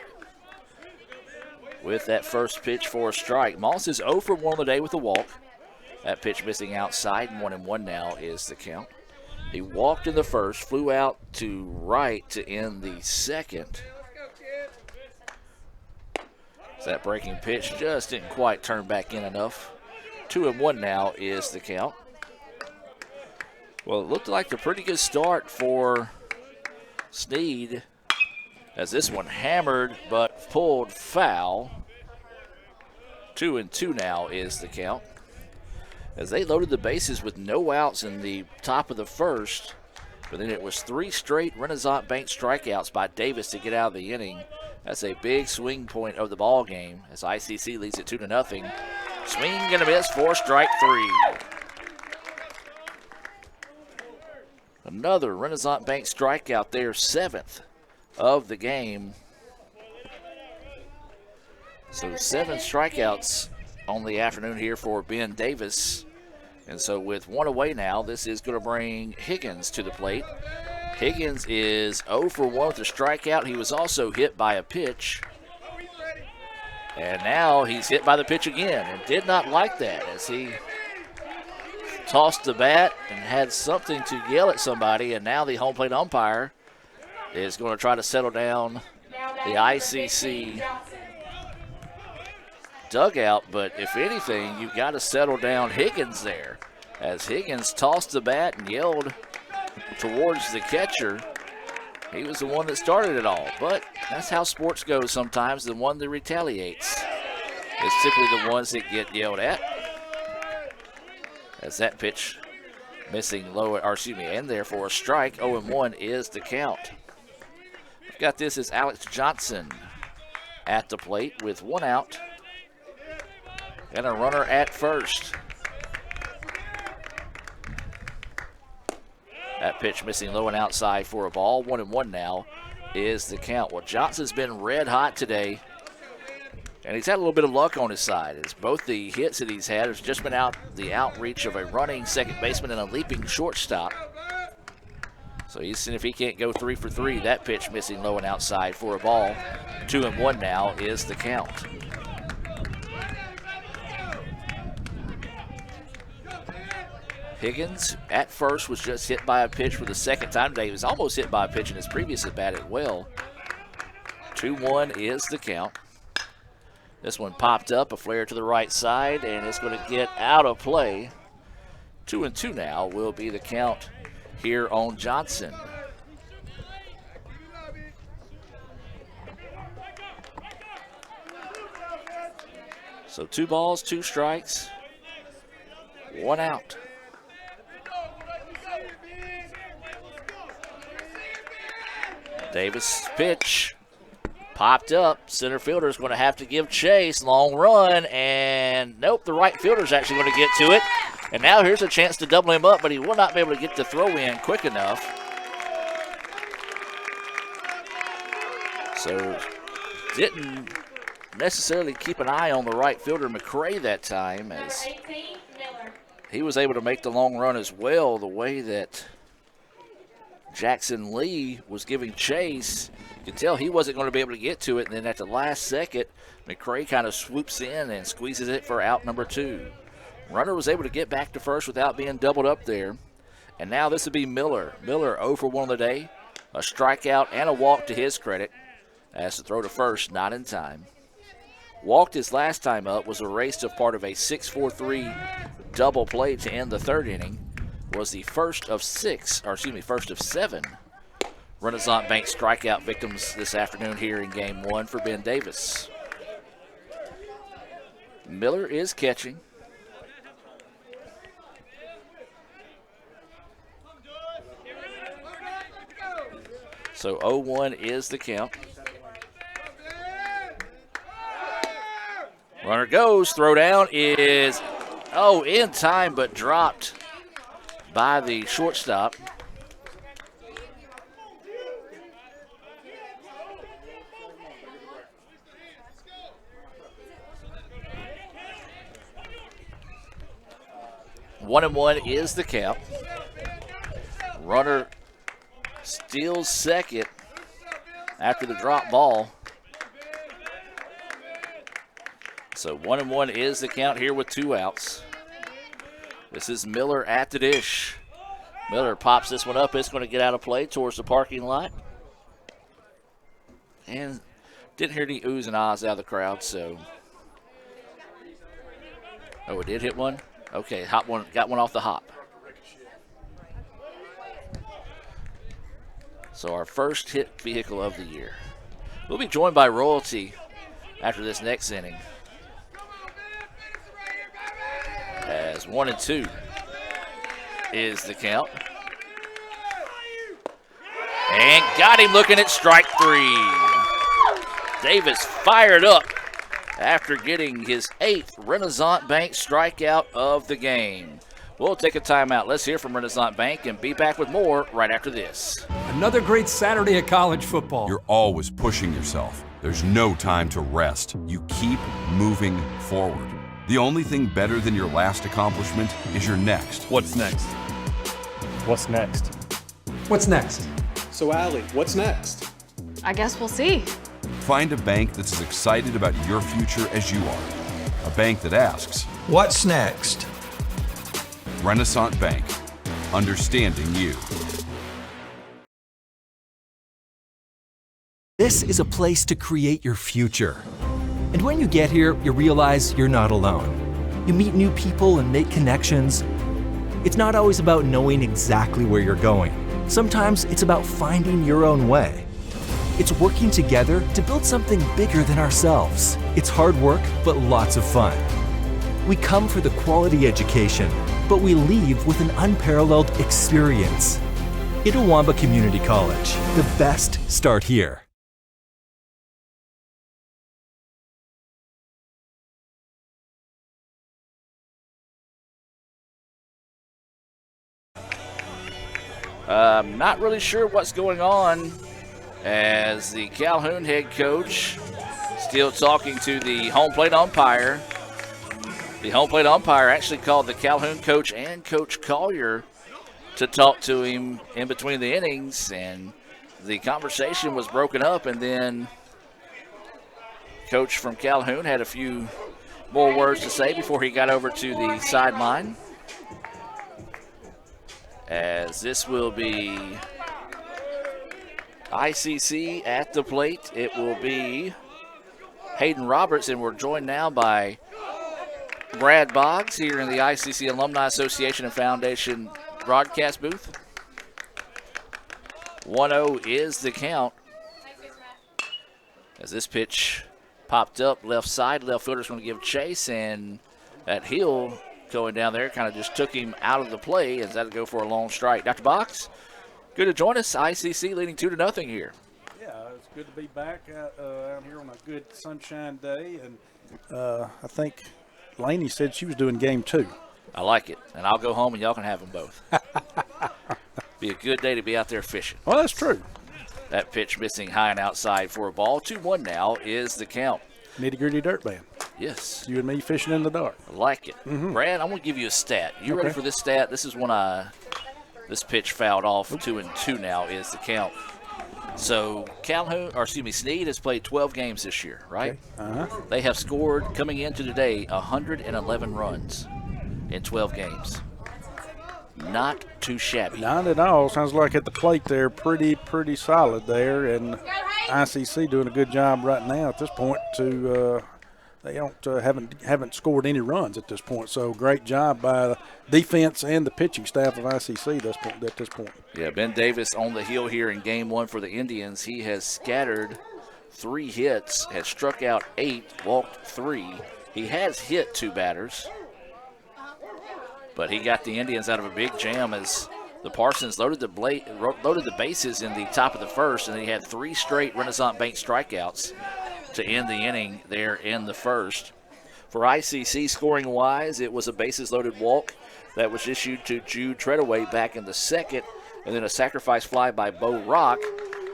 with that first pitch for a strike. Moss is 0 for 1 on the day with a walk. That pitch missing outside, 1-1 now is the count. He walked in the first, flew out to right to end the second. That breaking pitch just didn't quite turn back in enough. 2-1 now is the count. Well, it looked like a pretty good start for Snead as this one hammered but pulled foul. 2-2 now is the count. As they loaded the bases with no outs in the top of the first, but then it was 3 straight Renaissance Bank strikeouts by Davis to get out of the inning. That's a big swing point of the ball game as ICC leads it 2-0. Swing and a miss for strike 3. Another Renaissance Bank strikeout there, 7th of the game. So 7 strikeouts on the afternoon here for Ben Davis. And so with 1 away now, this is going to bring Higgins to the plate. Higgins is 0 for 1 with a strikeout. He was also hit by a pitch. And now he's hit by the pitch again and did not like that as he tossed the bat and had something to yell at somebody. And now the home plate umpire is going to try to settle down the ICC dugout. But if anything, you've got to settle down Higgins there as Higgins tossed the bat and yelled towards the catcher. He was the one that started it all, but that's how sports go sometimes. The one that retaliates is typically the ones that get yelled at. As that pitch missing low, or excuse me, and there for a strike. 0-1 is the count. We've got this as Alex Johnson at the plate with 1 out and a runner at first. That pitch missing low and outside for a ball. 1-1 now is the count. Well, Johnson's been red hot today, and he's had a little bit of luck on his side. As both the hits that he's had has just been out the outreach of a running second baseman and a leaping shortstop. So he's seeing if he can't go 3 for 3. That pitch missing low and outside for a ball. 2-1 now is the count. Higgins at first was just hit by a pitch for the second time today. He was almost hit by a pitch in his previous at bat as well. 2-1 is the count. This one popped up, a flare to the right side, and it's going to get out of play. 2-2 now will be the count here on Johnson. So 2 balls, 2 strikes, 1 out. Davis pitch popped up. Center fielder is going to have to give chase. Long run, and nope, the right fielder is actually going to get to it. And now here's a chance to double him up, but he will not be able to get the throw in quick enough. So didn't necessarily keep an eye on the right fielder, McCray, that time, as he was able to make the long run as well. The way that Jackson Lee was giving chase, you could tell he wasn't going to be able to get to it. And then at the last second, McCray kind of swoops in and squeezes it for out number 2. Runner was able to get back to first without being doubled up there. And now this would be Miller. Miller 0 for 1 on the day. A strikeout and a walk to his credit. Has to throw to first, not in time. walked his last time up, was erased of part of a 6-4-3 double play to end the third inning. Was the first of seven Renaissance Bank strikeout victims this afternoon here in Game 1 for Ben Davis. Miller is catching. So 0-1 is the count. Runner goes, throw down is, in time, but dropped by the shortstop. 1-1 is the count. Runner steals second after the drop ball. So 1-1 is the count here with 2 outs. This is Miller at the dish. Miller pops this one up. It's going to get out of play towards the parking lot. And didn't hear any oohs and ahs out of the crowd, so. Oh, it did hit one? Okay, got one off the hop. So our first hit vehicle of the year. We'll be joined by Royalty after this next inning. As 1-2 is the count. And got him looking at strike 3. Davis fired up after getting his 8th Renaissance Bank strikeout of the game. We'll take a timeout. Let's hear from Renaissance Bank and be back with more right after this. Another great Saturday of college football. You're always pushing yourself. There's no time to rest. You keep moving forward. The only thing better than your last accomplishment is your next. What's next? What's next? What's next? So, Allie, what's next? I guess we'll see. Find a bank that's as excited about your future as you are. A bank that asks, what's next? Renaissance Bank. Understanding you. This is a place to create your future. And when you get here, you realize you're not alone. You meet new people and make connections. It's not always about knowing exactly where you're going. Sometimes it's about finding your own way. It's working together to build something bigger than ourselves. It's hard work, but lots of fun. We come for the quality education, but we leave with an unparalleled experience. Itawamba Community College. The best start here. I'm not really sure what's going on as the Calhoun head coach still talking to the home plate umpire. The home plate umpire actually called the Calhoun coach and Coach Collier to talk to him in between the innings, and the conversation was broken up, and then coach from Calhoun had a few more words to say before he got over to the sideline. As this will be ICC at the plate. It will be Hayden Roberts, and we're joined now by Brad Boggs here in the ICC Alumni Association and Foundation broadcast booth. 1-0 is the count. As this pitch popped up left side, left fielder's going to give chase, and that Hill going down there kind of just took him out of the play as that'll go for a long strike. Dr. Boggs, good to join us. ICC leading 2-0 here. Yeah, it's good to be back out here on a good sunshine day, and I think Laney said she was doing game 2. I like it, and I'll go home and y'all can have them both. Be a good day to be out there fishing. Well, that's true. That pitch missing high and outside for a ball. 2-1 now is the count. Nitty-gritty dirt band. Yes. You and me fishing in the dark. I like it. Mm-hmm. Brad, I'm going to give you a stat. You ready for this stat? This is when this pitch fouled off. 2-2 now is the count. So Snead has played 12 games this year, right? Okay. Uh-huh. They have scored, coming into today, 111 runs in 12 games. Not too shabby. Not at all. Sounds like at the plate they're pretty solid there, and ICC doing a good job right now at this point to they don't haven't scored any runs at this point. So great job by the defense and the pitching staff of ICC at this point. Yeah, Ben Davis on the hill here in game one for the Indians. He has scattered 3 hits, has struck out 8, walked 3. He has hit 2 batters, but he got the Indians out of a big jam as the Parsons loaded the bases in the top of the first, and then he had 3 straight Renaissance Bank strikeouts to end the inning there in the first. For ICC, scoring-wise, it was a bases-loaded walk that was issued to Jude Treadaway back in the second, and then a sacrifice fly by Bo Rock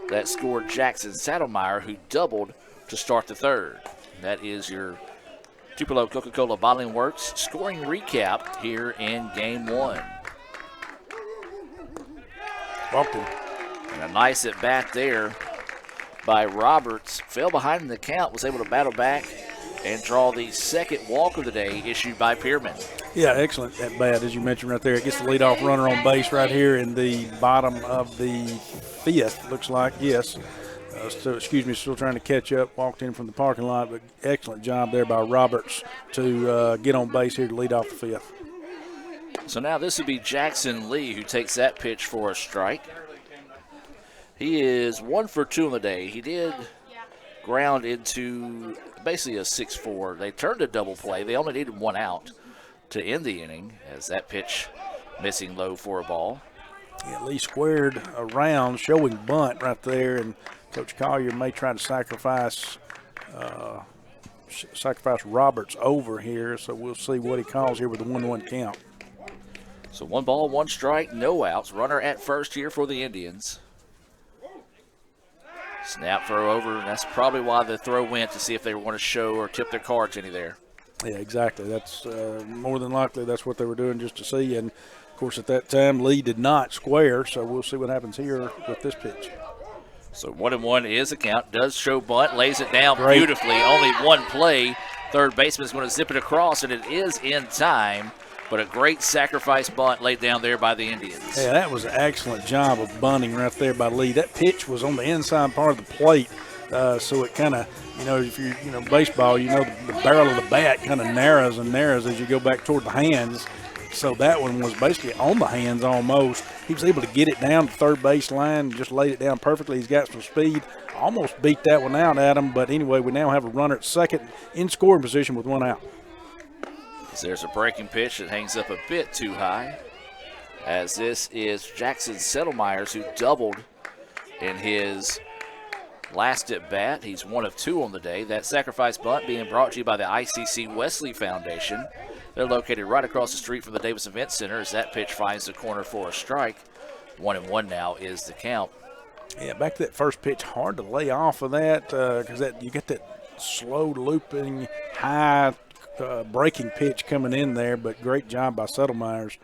that scored Jackson Saddlemeyer, who doubled to start the third. That is your Tupelo Coca-Cola Bottling Works scoring recap here in game one. Walked him. And a nice at-bat there by Roberts. Fell behind in the count, was able to battle back and draw the second walk of the day issued by Pierman. Yeah, excellent at bat, as you mentioned right there. It gets the leadoff runner on base right here in the bottom of the 5th, looks like, yes. Still trying to catch up. Walked in from the parking lot, but excellent job there by Roberts to get on base here to lead off the 5th. So now this would be Jackson Lee who takes that pitch for a strike. He is 1 for 2 on the day. He did ground into basically a 6-4. They turned a double play. They only needed 1 out to end the inning as that pitch missing low for a ball. Yeah, Lee squared around, showing bunt right there, and Coach Collier may try to sacrifice Roberts over here, so we'll see what he calls here with the 1-1 count. So 1 ball, 1 strike, no outs. Runner at first here for the Indians. Snap throw over, and that's probably why the throw went, to see if they want to show or tip their cards any there. Yeah, exactly. That's more than likely that's what they were doing, just to see. And, of course, at that time, Lee did not square, so we'll see what happens here with this pitch. So 1-1 is the count. Does show bunt, lays it down beautifully. Only 1 play. Third baseman is going to zip it across, and it is in time. But a great sacrifice bunt laid down there by the Indians. Yeah, that was an excellent job of bunting right there by Lee. That pitch was on the inside part of the plate, so it kind of, if you're, baseball, the barrel of the bat kind of narrows and narrows as you go back toward the hands. So that one was basically on the hands almost. He was able to get it down to third base line, just laid it down perfectly. He's got some speed. Almost beat that one out at him, but anyway, we now have a runner at second in scoring position with 1 out. There's a breaking pitch that hangs up a bit too high, as this is Jackson Settlemyers, who doubled in his last at bat. He's 1 of 2 on the day. That sacrifice bunt being brought to you by the ICC Wesley Foundation. They're located right across the street from the Davis Event Center as that pitch finds the corner for a strike. 1-1 now is the count. Yeah, back to that first pitch, hard to lay off of that because you get that slow looping, high breaking pitch coming in there, but great job by Settlemyers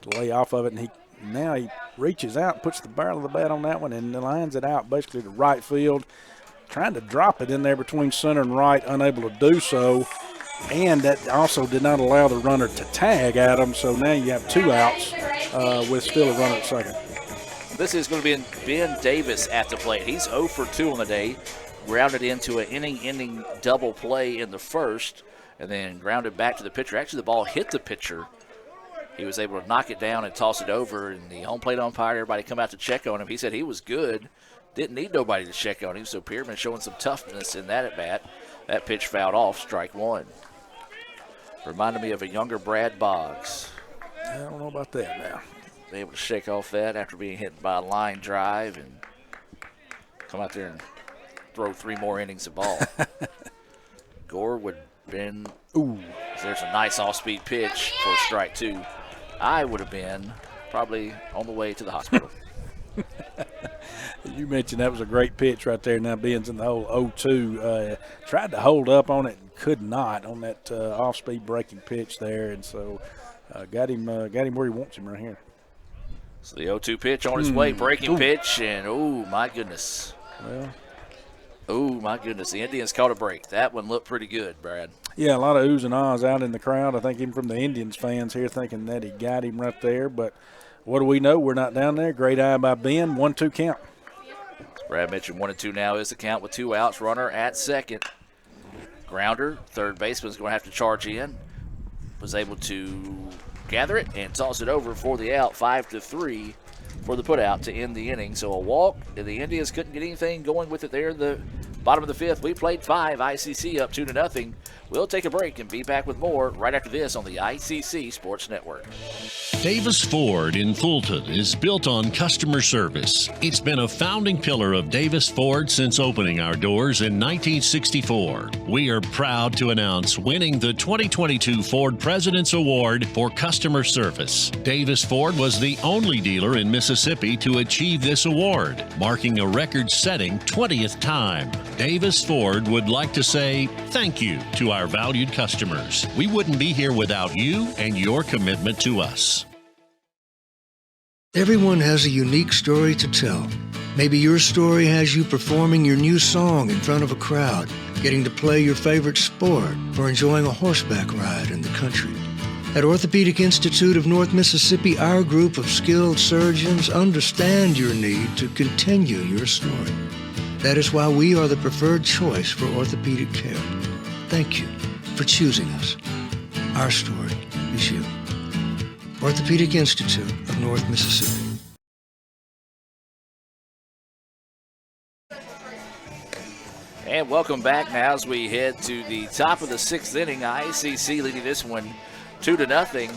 to lay off of it. And he reaches out and puts the barrel of the bat on that one and lines it out basically to right field, trying to drop it in there between center and right, unable to do so. And that also did not allow the runner to tag at him, so now you have 2 outs with still a runner at second. This is going to be Ben Davis at the plate. He's 0 for 2 on the day, grounded into an inning-ending double play in the first, and then grounded back to the pitcher. Actually, the ball hit the pitcher. He was able to knock it down and toss it over, and the home plate umpire, everybody come out to check on him. He said he was good, didn't need nobody to check on him, so Pierman showing some toughness in that at-bat. That pitch fouled off, strike 1. Reminded me of a younger Brad Boggs. I don't know about that now. Be able to shake off that after being hit by a line drive and come out there and throw 3 more innings of ball. Gore would have been, there's a nice off-speed pitch for strike 2. I would have been probably on the way to the hospital. You mentioned that was a great pitch right there. Now Ben's in the hole 0-2. Tried to hold up on it and could not on that off-speed breaking pitch there, and so got him where he wants him right here. So the 0-2 pitch on his way, breaking pitch, and oh my goodness. Well, oh my goodness, the Indians caught a break. That one looked pretty good, Brad. Yeah, a lot of oohs and ahs out in the crowd. I think even from the Indians fans here thinking that he got him right there, but what do we know? We're not down there. Great eye by Ben, 1-2 count. As Brad mentioned, 1-2 now is the count with 2 outs. Runner at second. Grounder, third baseman's going to have to charge in. Was able to gather it and toss it over for the out, 5-3 for the putout to end the inning. So a walk, and the Indians couldn't get anything going with it there. The bottom of the fifth, we played 5, ICC up 2-0. We'll take a break and be back with more right after this on the ICC Sports Network. Davis Ford in Fulton is built on customer service. It's been a founding pillar of Davis Ford since opening our doors in 1964. We are proud to announce winning the 2022 Ford President's Award for Customer Service. Davis Ford was the only dealer in Mississippi to achieve this award, marking a record-setting 20th time. Davis Ford would like to say thank you to our valued customers. We wouldn't be here without you and your commitment to us. Everyone has a unique story to tell. Maybe your story has you performing your new song in front of a crowd, getting to play your favorite sport, or enjoying a horseback ride in the country. At Orthopedic Institute of North Mississippi, our group of skilled surgeons understand your need to continue your story. That is why we are the preferred choice for orthopedic care. Thank you for choosing us. Our story is you. Orthopedic Institute of North Mississippi. And welcome back now as we head to the top of the 6th inning. ICC leading this one 2-0.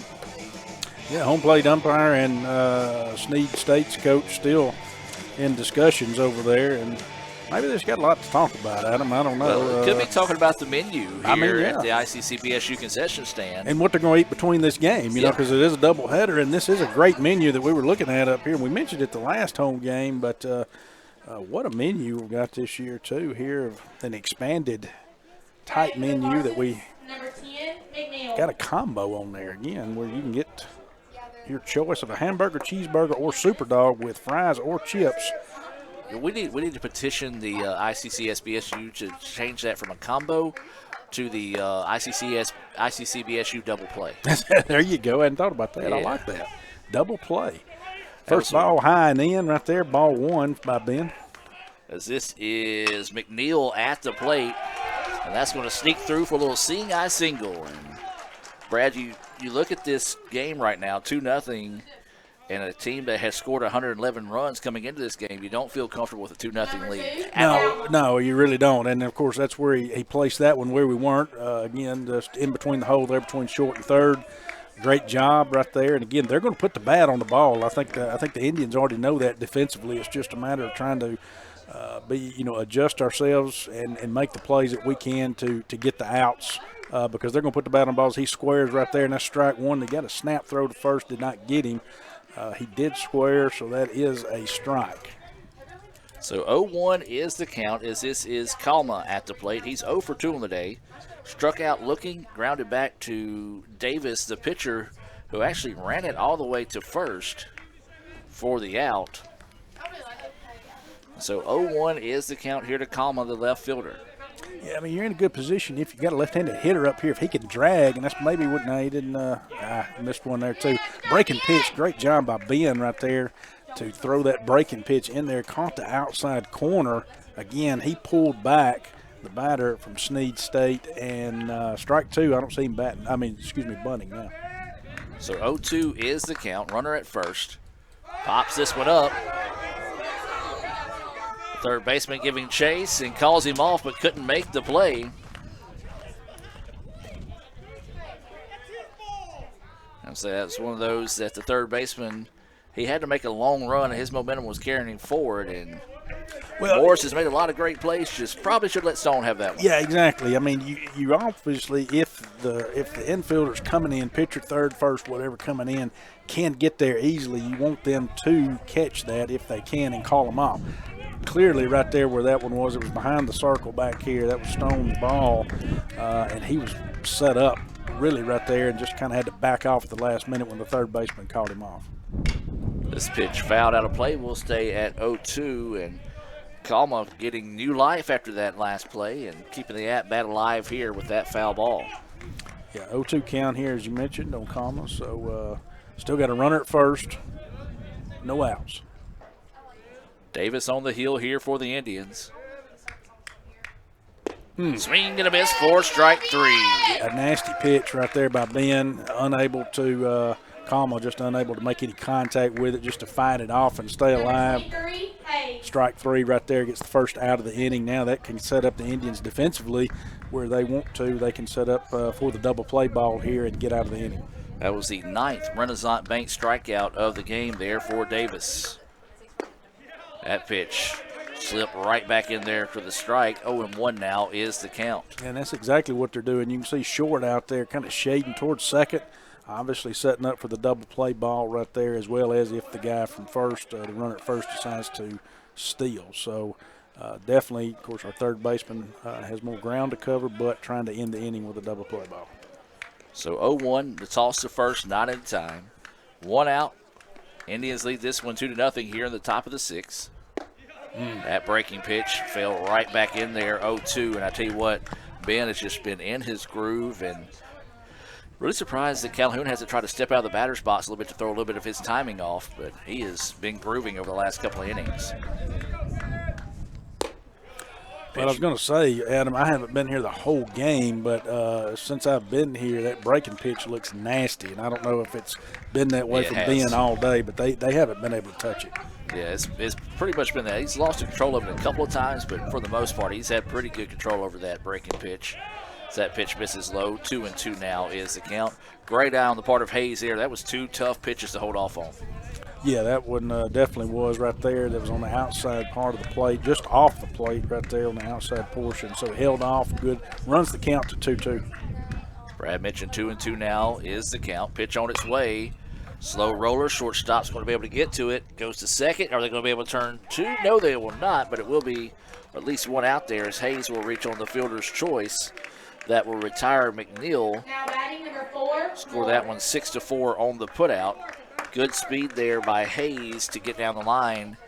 Yeah, home plate umpire and Snead State's coach still in discussions over there, and maybe they've got a lot to talk about, Adam. I don't know. Well, could be talking about the menu here at the ICC BSU concession stand. And what they're going to eat between this game, you know, because it is a doubleheader, and this is a great menu that we were looking at up here. We mentioned it the last home game, but what a menu we've got this year, too, here, an expanded type menu that we got a combo on there again where you can get your choice of a hamburger, cheeseburger, or super dog with fries or chips. We need to petition the ICC SBSU to change that from a combo to the ICC BSU double play. There you go. I hadn't thought about that. Yeah. I like that. Double play. First ball high and in right there. Ball 1 by Ben. As this is McNeil at the plate, and that's going to sneak through for a little seeing eye single. And Brad, you look at this game right now, 2-0. And a team that has scored 111 runs coming into this game, you don't feel comfortable with a 2-0 lead. No, you really don't. And, of course, that's where he placed that one where we weren't. Again, just in between the hole there between short and third. Great job right there. And, again, they're going to put the bat on the ball. I think the Indians already know that defensively. It's just a matter of trying to adjust ourselves and make the plays that we can to get the outs because they're going to put the bat on balls. He squares right there, and that's strike one. They got a snap throw to first, did not get him. He did square, so that is a strike. So 0-1 is the count as this is Kalma at the plate. He's 0 for 2 on the day. Struck out looking, grounded back to Davis, the pitcher, who actually ran it all the way to first for the out. So 0-1 is the count here to Kalma, the left fielder. Yeah, I mean, you're in a good position if you got a left-handed hitter up here. If he can drag, and that's maybe what he didn't. Missed one there too. Breaking pitch, great job by Ben right there to throw that breaking pitch in there. Caught the outside corner. Again, he pulled back the batter from Snead State, and strike 2. I don't see him batting. Bunting now. So 0-2 is the count. Runner at first. Pops this one up. Third baseman giving chase and calls him off but couldn't make the play. And so that's one of those that the third baseman, he had to make a long run and his momentum was carrying him forward. And Morris has made a lot of great plays. Just probably should let Stone have that one. Yeah, exactly. I mean, you obviously, if the infielder's coming in, pitcher, third, first, whatever coming in, can get there easily, you want them to catch that if they can and call them off. Clearly right there where that one was, it was behind the circle back here. That was Stone's ball, and he was set up really right there and just kind of had to back off at the last minute when the third baseman called him off. This pitch fouled out of play. We'll stay at 0-2, and Kalma getting new life after that last play and keeping the at-bat alive here with that foul ball. Yeah, 0-2 count here, as you mentioned, on Kalma. So still got a runner at first, no outs. Davis on the hill here for the Indians. Swing and a miss for strike 3. A nasty pitch right there by Ben, unable to, Kama just unable to make any contact with it, just to fight it off and stay alive. Strike 3 right there gets the first out of the inning. Now that can set up the Indians defensively where they want to. They can set up for the double play ball here and get out of the inning. That was the 9th Renaissance Bank strikeout of the game there for Davis. That pitch slipped right back in there for the strike. 0-1 now is the count. And that's exactly what they're doing. You can see Short out there kind of shading towards second, obviously setting up for the double play ball right there, as well as if the guy from first, the runner at first, decides to steal. So definitely, of course, our third baseman has more ground to cover, but trying to end the inning with a double play ball. So 0-1, the toss to first, not in time. 1 out. Indians lead this one 2-0 here in the top of the 6th. That breaking pitch fell right back in there, 0-2. And I tell you what, Ben has just been in his groove, and really surprised that Calhoun hasn't tried to step out of the batter's box a little bit to throw a little bit of his timing off, but he has been grooving over the last couple of innings. Well, I was going to say, Adam, I haven't been here the whole game, but since I've been here, that breaking pitch looks nasty, and I don't know if it's been that way from Ben all day, but they haven't been able to touch it. Yeah, it's pretty much been that. He's lost control of it a couple of times, but for the most part, he's had pretty good control over that breaking pitch. As that pitch misses low, 2-2 now is the count. Great eye on the part of Hayes there. That was 2 tough pitches to hold off on. Yeah, that one definitely was right there. That was on the outside part of the plate, just off the plate right there on the outside portion. So held off good. Runs the count to 2-2. Brad mentioned 2-2 now is the count. Pitch on its way. Slow roller. Shortstop's going to be able to get to it. Goes to second. Are they going to be able to turn 2? No, they will not, but it will be at least 1 out there as Hayes will reach on the fielder's choice. That will retire McNeil. Now batting number 4. Score that one 6-4 on the putout. Good speed there by Hayes to get down the line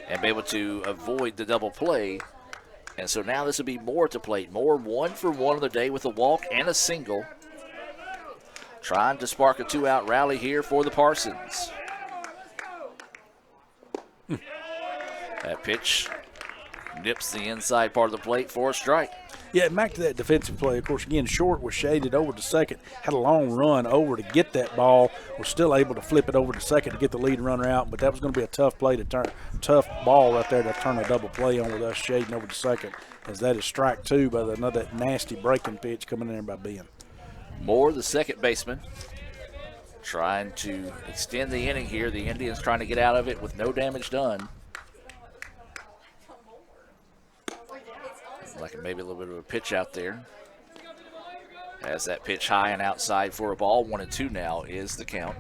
and be able to avoid the double play. And so now this will be Moore to plate. Moore 1 for 1 on the day with a walk and a single. Trying to spark a 2-out rally here for the Parsons. That pitch nips the inside part of the plate for a strike. Yeah, back to that defensive play. Of course, again, Short was shaded over to second, had a long run over to get that ball, was still able to flip it over to second to get the lead runner out, but that was going to be a tough play to turn, tough ball right there to turn a double play on with us shading over to second, as that is strike 2 by another nasty breaking pitch coming in there by Ben. Moore, the second baseman, trying to extend the inning here. The Indians trying to get out of it with no damage done. Like maybe a little bit of a pitch out there. Has that pitch high and outside for a ball. 1-2 now is the count.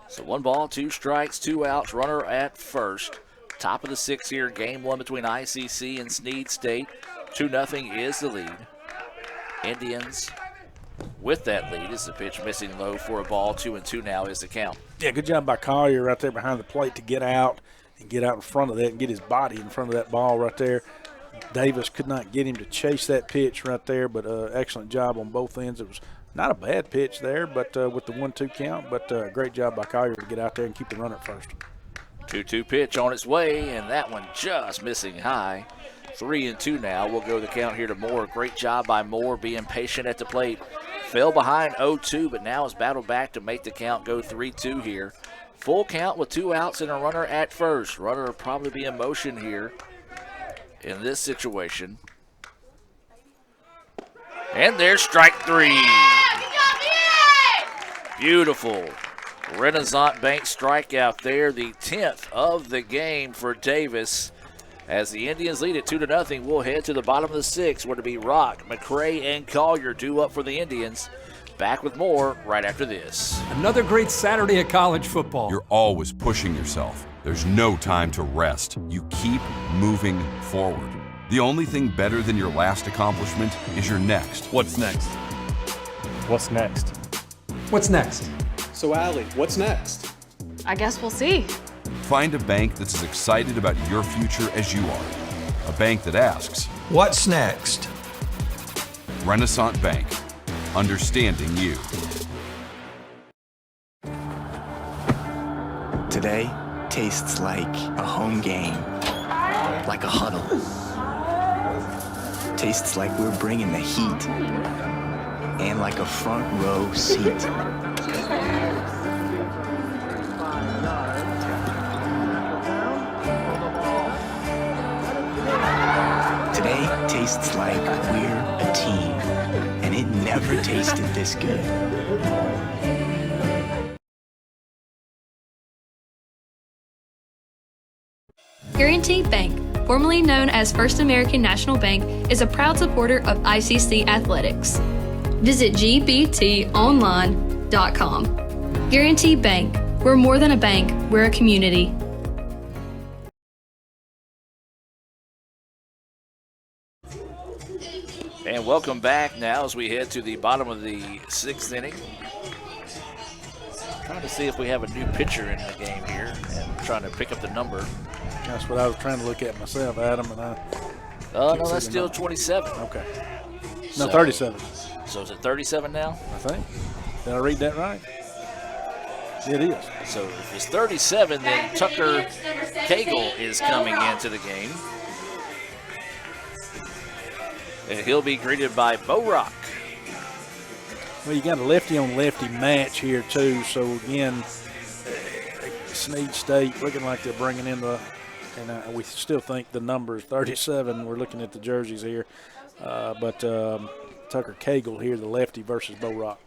So 1 ball, 2 strikes, 2 outs, runner at first. Top of the 6th here, game 1 between ICC and Snead State. 2-0 is the lead. Indians with that lead is the pitch missing low for a ball. 2-2 now is the count. Yeah, good job by Collier right there behind the plate to get out and get out in front of that and get his body in front of that ball right there. Davis could not get him to chase that pitch right there, but excellent job on both ends. It was not a bad pitch there, but with the 1-2 count, but great job by Collier to get out there and keep the runner at first. 2-2 pitch on its way, and that one just missing high. 3-2 now. We'll go the count here to Moore. Great job by Moore being patient at the plate. Fell behind 0-2, but now has battled back to make the count go 3-2 here. Full count with 2 outs and a runner at first. Runner will probably be in motion here in this situation. And there's strike 3. Beautiful. Renaissance Bank strikeout there, the 10th of the game for Davis. As the Indians lead it 2-0, we'll head to the bottom of the 6th, where to be Rock, McCray, and Collier due up for the Indians. Back with more right after this. Another great Saturday of college football. You're always pushing yourself. There's no time to rest. You keep moving forward. The only thing better than your last accomplishment is your next. What's next? What's next? What's next? So, Allie, what's next? I guess we'll see. Find a bank that's as excited about your future as you are. A bank that asks, What's next? Renaissance Bank. Understanding you. Today tastes like a home game. like a huddle. Tastes like we're bringing the heat. And like a front row seat. Today tastes like we're a team. And it never tasted this good. Guaranty Bank, formerly known as First American National Bank, is a proud supporter of ICC athletics. Visit gbtonline.com. Guaranty Bank, we're more than a bank, we're a community. And welcome back now as we head to the bottom of the 6th inning. Trying to see if we have a new pitcher in the game here and trying to pick up the number. That's what I was trying to look at myself, Adam, and I. No, that's still 27. Okay. No, 37. So is it 37 now? I think. Did I read that right? It is. So if it's 37, then Tucker Cagle is coming into the game. And he'll be greeted by Bo Rock. Well, you got a lefty-on-lefty match here, too. So, again, Snead State looking like they're bringing in the – and we still think the number is 37. We're looking at the jerseys here. But Tucker Cagle here, the lefty versus Bo Rock.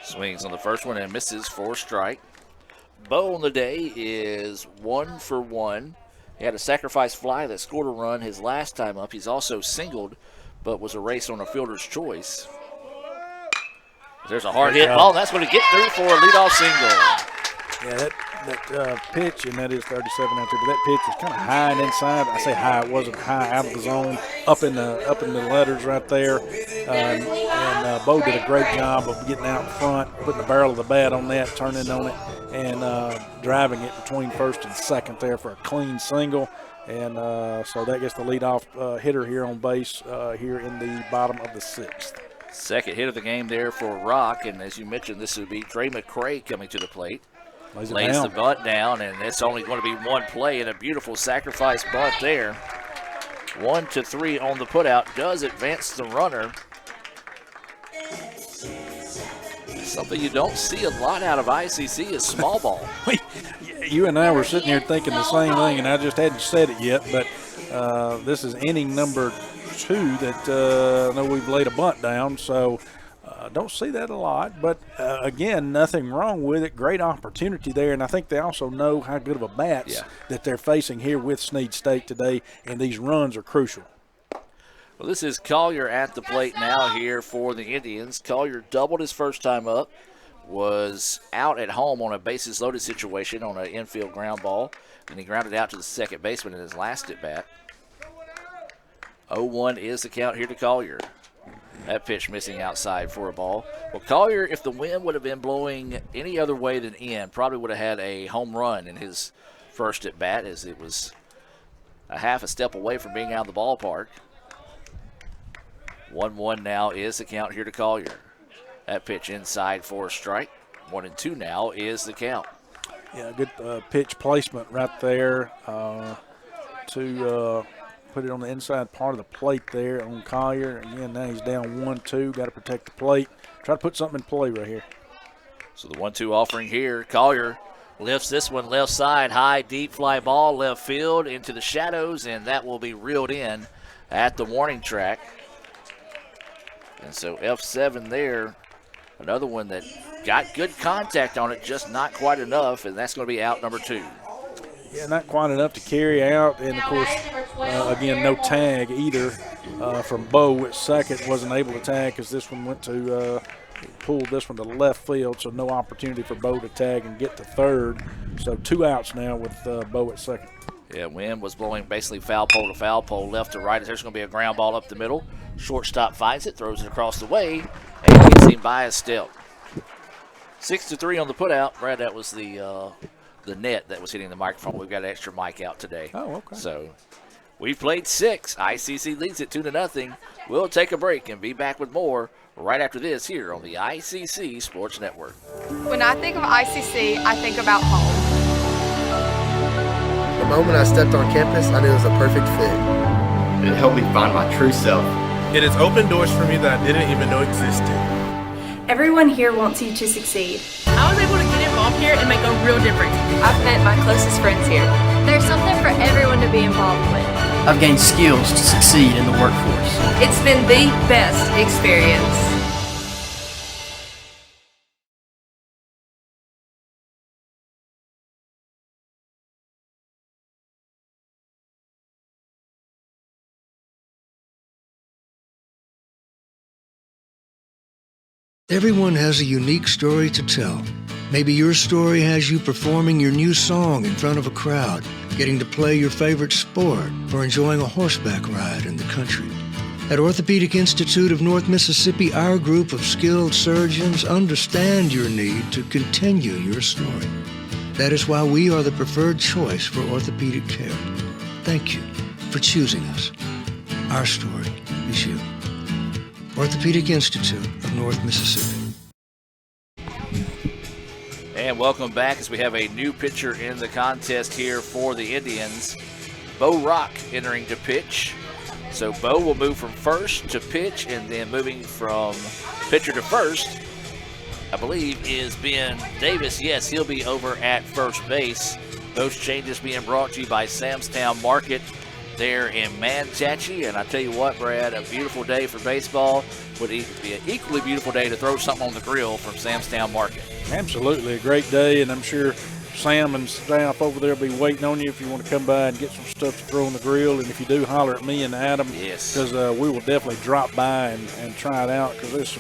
Swings on the first one and misses for a strike. Bo on the day is 1 for 1. He had a sacrifice fly that scored a run his last time up. He's also singled, but was erased on a fielder's choice. There's a hard hit ball. That's going to get through for a leadoff single. Yeah, that pitch, and that is 37 out there, but that pitch was kind of high and inside. I say high, it wasn't high out of the zone, up in the letters right there. And Bo did a great job of getting out in front, putting the barrel of the bat on that, turning on it, and driving it between first and second there for a clean single. And so that gets the leadoff hitter here on base here in the bottom of the 6th. Second hit of the game there for Rock, and as you mentioned, this would be Dre McCray coming to the plate. Lays the bunt down, and it's only going to be one play, and a beautiful sacrifice bunt there. 1-3 on the putout. Does advance the runner. Something you don't see a lot out of ICC is small ball. You and I were sitting here thinking the same thing, and I just hadn't said it yet, but this is inning number 2 that I know we've laid a bunt down, so don't see that a lot. But, again, nothing wrong with it. Great opportunity there, and I think they also know how good of a bats that they're facing here with Snead State today, and these runs are crucial. Well, this is Collier at the plate now here for the Indians. Collier doubled his first time up, was out at home on a bases loaded situation on an infield ground ball, and he grounded out to the second baseman in his last at bat. 0-1 is the count here to Collier. That pitch missing outside for a ball. Well, Collier, if the wind would have been blowing any other way than in, probably would have had a home run in his first at bat, as it was a half a step away from being out of the ballpark. 1-1 now is the count here to Collier. That pitch inside for a strike. 1-2 now is the count. Yeah, good pitch placement right there to put it on the inside part of the plate there on Collier. Again, now he's down 1-2. Got to protect the plate. Try to put something in play right here. So the 1-2 offering here. Collier lifts this one left side. High, deep fly ball left field into the shadows, and that will be reeled in at the warning track. And so F7 there. Another one that got good contact on it, just not quite enough, and that's going to be out number 2. Yeah, not quite enough to carry out, and of course, again, no tag either from Bo at second. Wasn't able to tag because this one went to pulled this one to left field, so no opportunity for Bo to tag and get to third. So 2 outs now with Bo at second. Yeah, wind was blowing basically foul pole to foul pole, left to right. There's going to be a ground ball up the middle. Shortstop finds it, throws it across the way, and gets him by a step. 6-3 on the putout. Brad, that was the net that was hitting the microphone. We've got an extra mic out today. Oh, okay. So we've played 6. ICC leads it 2-0. We'll take a break and be back with more right after this here on the ICC Sports Network. When I think of ICC, I think about home. The moment I stepped on campus, I knew it was a perfect fit. It helped me find my true self. It has opened doors for me that I didn't even know existed. Everyone here wants you to succeed. I was able to get involved here and make a real difference. I've met my closest friends here. There's something for everyone to be involved with. I've gained skills to succeed in the workforce. It's been the best experience. Everyone has a unique story to tell. Maybe your story has you performing your new song in front of a crowd, getting to play your favorite sport, or enjoying a horseback ride in the country. At Orthopedic Institute of North Mississippi, our group of skilled surgeons understand your need to continue your story. That is why we are the preferred choice for orthopedic care. Thank you for choosing us. Our story is you. Orthopedic Institute of North Mississippi. And welcome back as we have a new pitcher in the contest here for the Indians. Bo Rock entering to pitch. So Bo will move from first to pitch, and then moving from pitcher to first, I believe, is Ben Davis. Yes, he'll be over at first base. Those changes being brought to you by Samstown Market there in Manchachi. And I tell you what, Brad, a beautiful day for baseball would be an equally beautiful day to throw something on the grill from Samstown Market. Absolutely, a great day, and I'm sure Sam and staff over there will be waiting on you if you want to come by and get some stuff to throw on the grill. And if you do, holler at me and Adam. Yes. Because we will definitely drop by and try it out, because there's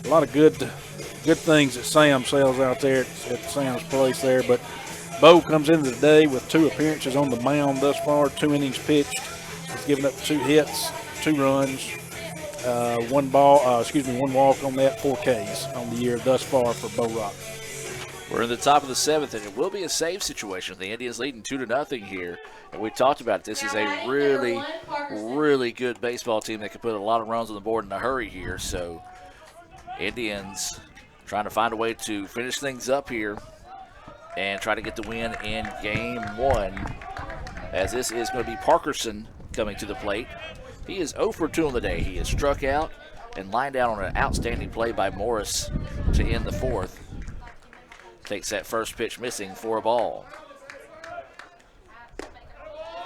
a lot of good things that Sam sells out there at Sam's place there. But Bo comes into the day with 2 appearances on the mound thus far, 2 innings pitched. He's given up 2 hits, 2 runs, 1 walk on that, 4 Ks on the year thus far for Bo Rock. We're in the top of the 7th, and it will be a save situation. The Indians leading 2-0 here. And we talked about it. This is a really, really good baseball team that can put a lot of runs on the board in a hurry here. So Indians trying to find a way to finish things up here and try to get the win in game 1, as this is going to be Parkerson coming to the plate. He is 0 for 2 on the day. He is struck out and lined out on an outstanding play by Morris to end the 4th. Takes that first pitch missing for a ball.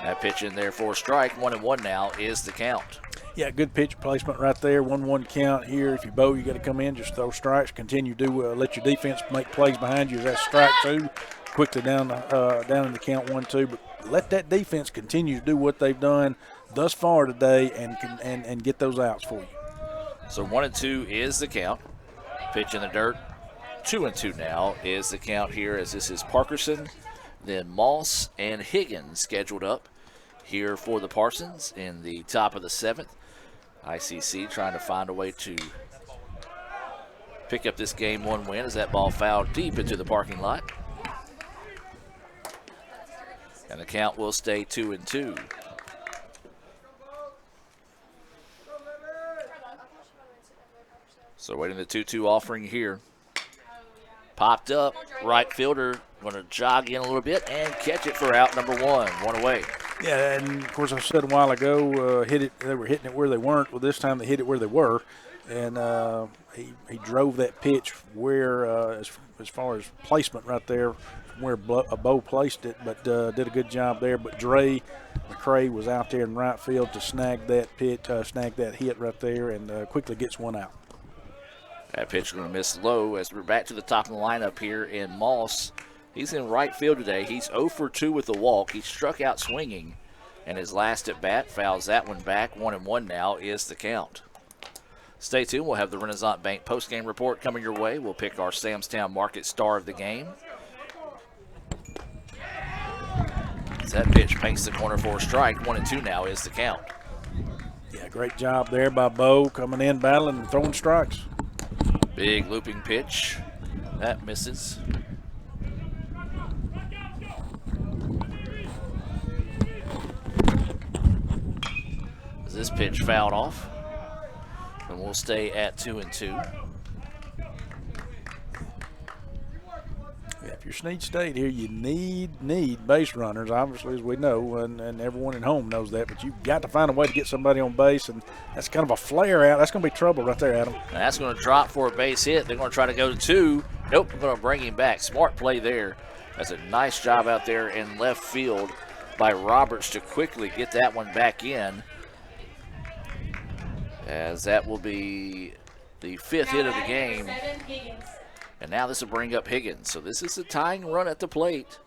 That pitch in there for a strike. 1-1 now is the count. Yeah, good pitch placement right there. 1-1 count here. If you bow, you got to come in, just throw strikes. Continue to let your defense make plays behind you. That's strike 2. Quickly down in the count 1-2. But let that defense continue to do what they've done thus far today and get those outs for you. So 1-2 is the count. Pitch in the dirt. 2-2 now is the count here, as this is Parkerson, then Moss and Higgins scheduled up here for the Parsons in the top of the 7th. ICC trying to find a way to pick up this game 1 win as that ball fouled deep into the parking lot. And the count will stay 2-2. So waiting the 2-2 offering here. Popped up, right fielder going to jog in a little bit and catch it for out number 1 away. Yeah, and of course I said a while ago, they were hitting it where they weren't. Well, this time they hit it where they were, and he drove that pitch where, as far as placement right there, where Bo placed it, but did a good job there. But Dre McCray was out there in right field to snag that hit right there, and quickly gets 1 out. That pitch is going to miss low as we're back to the top of the lineup here in Moss. He's in right field today. He's 0 for 2 with the walk. He struck out swinging, and his last at bat fouls that one back. 1-1 now is the count. Stay tuned. We'll have the Renaissance Bank postgame report coming your way. We'll pick our Samstown Market star of the game. As that pitch paints the corner for a strike. 1-2 now is the count. Yeah, great job there by Bo, coming in, battling, and throwing strikes. Big looping pitch. That misses. This pitch fouled off. And we'll stay at 2-2. If if you're Snead State here, you need base runners, obviously, as we know, and everyone at home knows that. But you've got to find a way to get somebody on base, and that's kind of a flare out. That's going to be trouble right there, Adam. And that's going to drop for a base hit. They're going to try to go to 2. Nope, they're going to bring him back. Smart play there. That's a nice job out there in left field by Roberts to quickly get that one back in, as that will be the 5th hit of the game. And now this will bring up Higgins. So this is a tying run at the plate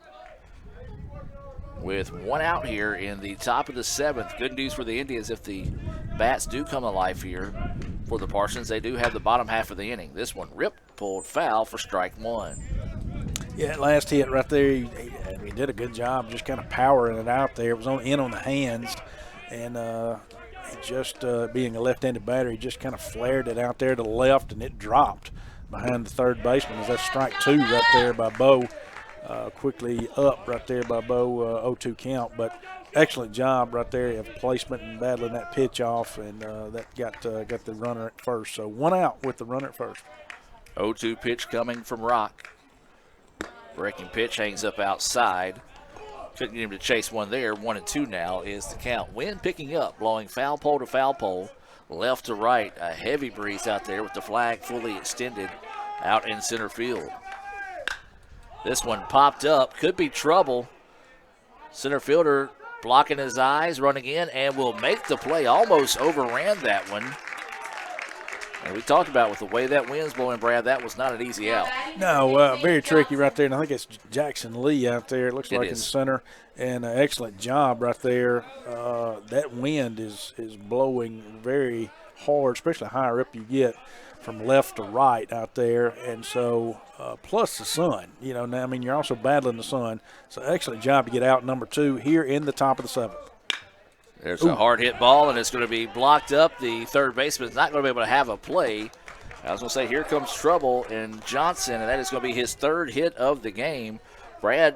with 1 out here in the top of the 7th. Good news for the Indians if the bats do come to life here for the Parsons. They do have the bottom half of the inning. This one pulled foul for strike 1. Yeah, last hit right there, he did a good job just kind of powering it out there. It was in on the hands, and just being a left-handed batter, he just kind of flared it out there to the left, and it dropped behind the third baseman. That's strike 2 right there by Bo. Quickly up right there by Bo, 0-2 count. But excellent job right there of placement and battling that pitch off, and that got the runner at first. So 1 out with the runner at first. 0-2 pitch coming from Rock. Breaking pitch hangs up outside. Couldn't get him to chase one there. 1-2 now is the count. Wind picking up, blowing foul pole to foul pole, left to right. A heavy breeze out there with the flag fully extended out in center field. This one popped up. Could be trouble. Center fielder blocking his eyes, running in, and will make the play. Almost overran that one. And we talked about with the way that wind's blowing, Brad, that was not an easy out. No, very tricky right there. And I think it's Jackson Lee out there. It looks like in center. And an excellent job right there. That wind is blowing very hard, especially higher up you get from left to right out there. And so, plus the sun. Now, you're also battling the sun. So, excellent job to get out number 2 here in the top of the 7th. There's a hard hit ball, and it's going to be blocked up. The third baseman is not going to be able to have a play. I was going to say, here comes trouble in Johnson, and that is going to be his 3rd hit of the game. Brad,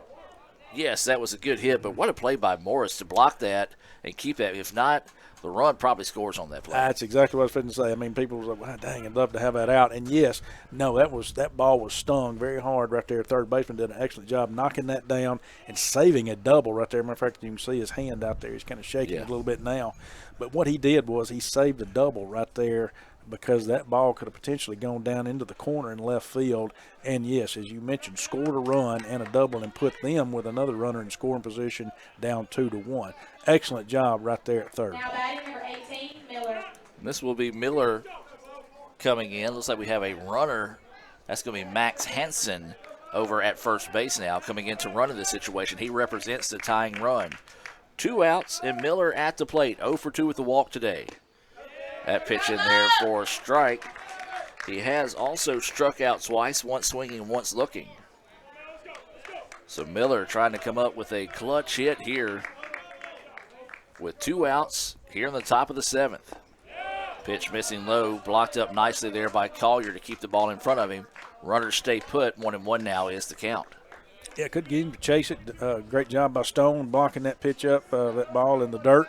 yes, that was a good hit, but what a play by Morris to block that and keep that. If not, the run probably scores on that play. That's exactly what I was going to say. People was like, wow, dang, I'd love to have that out. And yes, no, that ball was stung very hard right there. Third baseman did an excellent job knocking that down and saving a double right there. Matter of fact, you can see his hand out there. He's kind of shaking a little bit now. But what he did was he saved a double right there, because that ball could have potentially gone down into the corner in left field. And, yes, as you mentioned, scored a run and a double and put them with another runner in scoring position down 2-1. Excellent job right there at third. Now batting number 18, Miller. This will be Miller coming in. Looks like we have a runner. That's going to be Max Hansen over at first base now, coming in to run in this situation. He represents the tying run. 2 outs and Miller at the plate. 0 for 2 with the walk today. That pitch in there for a strike. He has also struck out twice, once swinging, once looking. So Miller trying to come up with a clutch hit here with 2 outs here in the top of the 7th. Pitch missing low, blocked up nicely there by Collier to keep the ball in front of him. Runners stay put. 1-1 now is the count. Yeah, could get him to chase it. Great job by Stone blocking that pitch up, that ball in the dirt,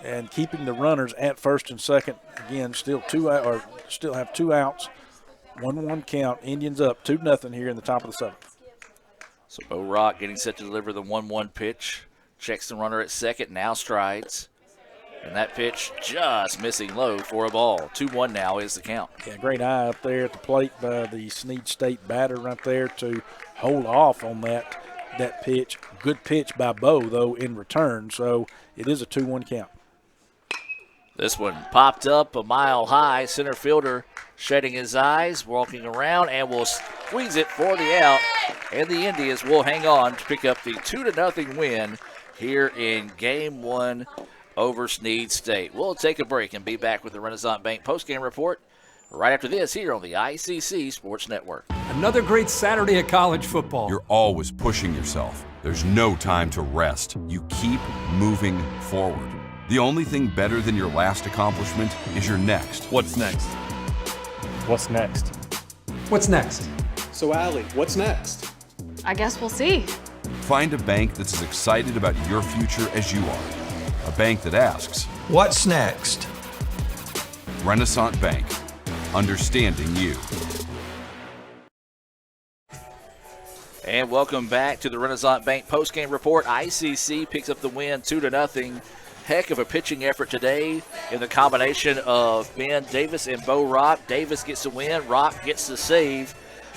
and keeping the runners at first and second. Again, still have 2 outs, 1-1 count. Indians up 2-0 here in the top of the 7th. So Bo Rock getting set to deliver the 1-1 pitch. Checks the runner at second, now strides. And that pitch just missing low for a ball. 2-1 now is the count. Yeah, great eye up there at the plate by the Snead State batter right there to hold off on that pitch. Good pitch by Bo, though, in return. So it is a 2-1 count. This one popped up a mile high. Center fielder shading his eyes, walking around, and will squeeze it for the out. And the Indians will hang on to pick up the 2-0 win here in Game 1 over Snead State. We'll take a break and be back with the Renaissance Bank postgame report right after this here on the ICC Sports Network. Another great Saturday of college football. You're always pushing yourself. There's no time to rest. You keep moving forward. The only thing better than your last accomplishment is your next. What's next? What's next? What's next? So, Allie, what's next? I guess we'll see. Find a bank that's as excited about your future as you are. A bank that asks, what's next? Renaissance Bank, understanding you. And welcome back to the Renaissance Bank postgame report. ICC picks up the win 2-0. Heck of a pitching effort today in the combination of Ben Davis and Bo Rock. Davis gets the win, Rock gets the save.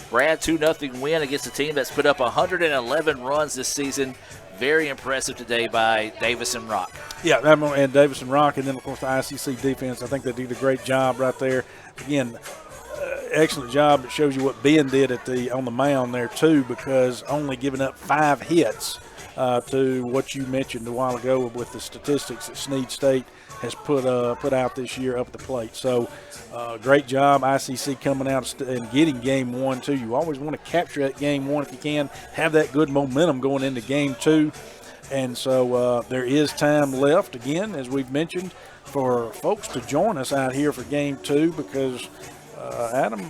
Brad, 2-0 win against a team that's put up 111 runs this season. Very impressive today by Davis and Rock. Yeah, and Davis and Rock, and then, of course, the ICC defense. I think they did a great job right there. Again, excellent job. It shows you what Ben did on the mound there, too, because only giving up 5 hits to what you mentioned a while ago with the statistics that Snead State has put out this year up at the plate. So great job, ICC, coming out and getting game 1, too. You always want to capture that game 1 if you can, have that good momentum going into game 2. And so there is time left, again, as we've mentioned, for folks to join us out here for game 2 because, Adam,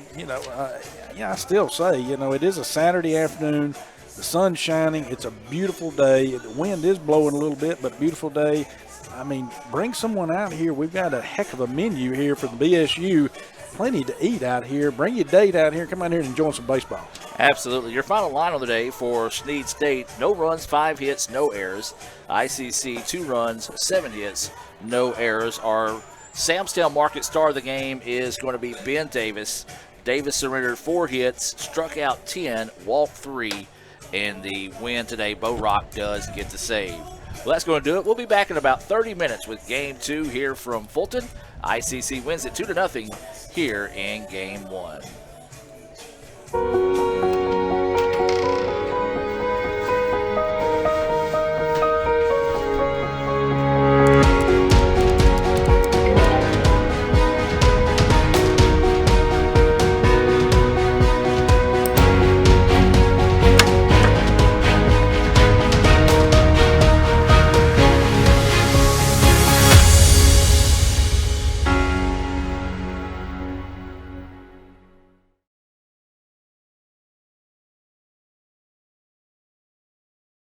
I still say, it is a Saturday afternoon. The sun's shining. It's a beautiful day. The wind is blowing a little bit, but beautiful day. I mean, bring someone out here. We've got a heck of a menu here for the BSU. Plenty to eat out here. Bring your date out here. Come out here and enjoy some baseball. Absolutely. Your final line of the day for Snead State, no runs, 5 hits, no errors. ICC, 2 runs, 7 hits, no errors. Our Samstown Market star of the game is going to be Ben Davis. Davis surrendered 4 hits, struck out 10, walked 3. And the win today, Bo Rock does get the save. Well, that's going to do it. We'll be back in about 30 minutes with Game 2 here from Fulton. ICC wins it 2-0 here in Game 1.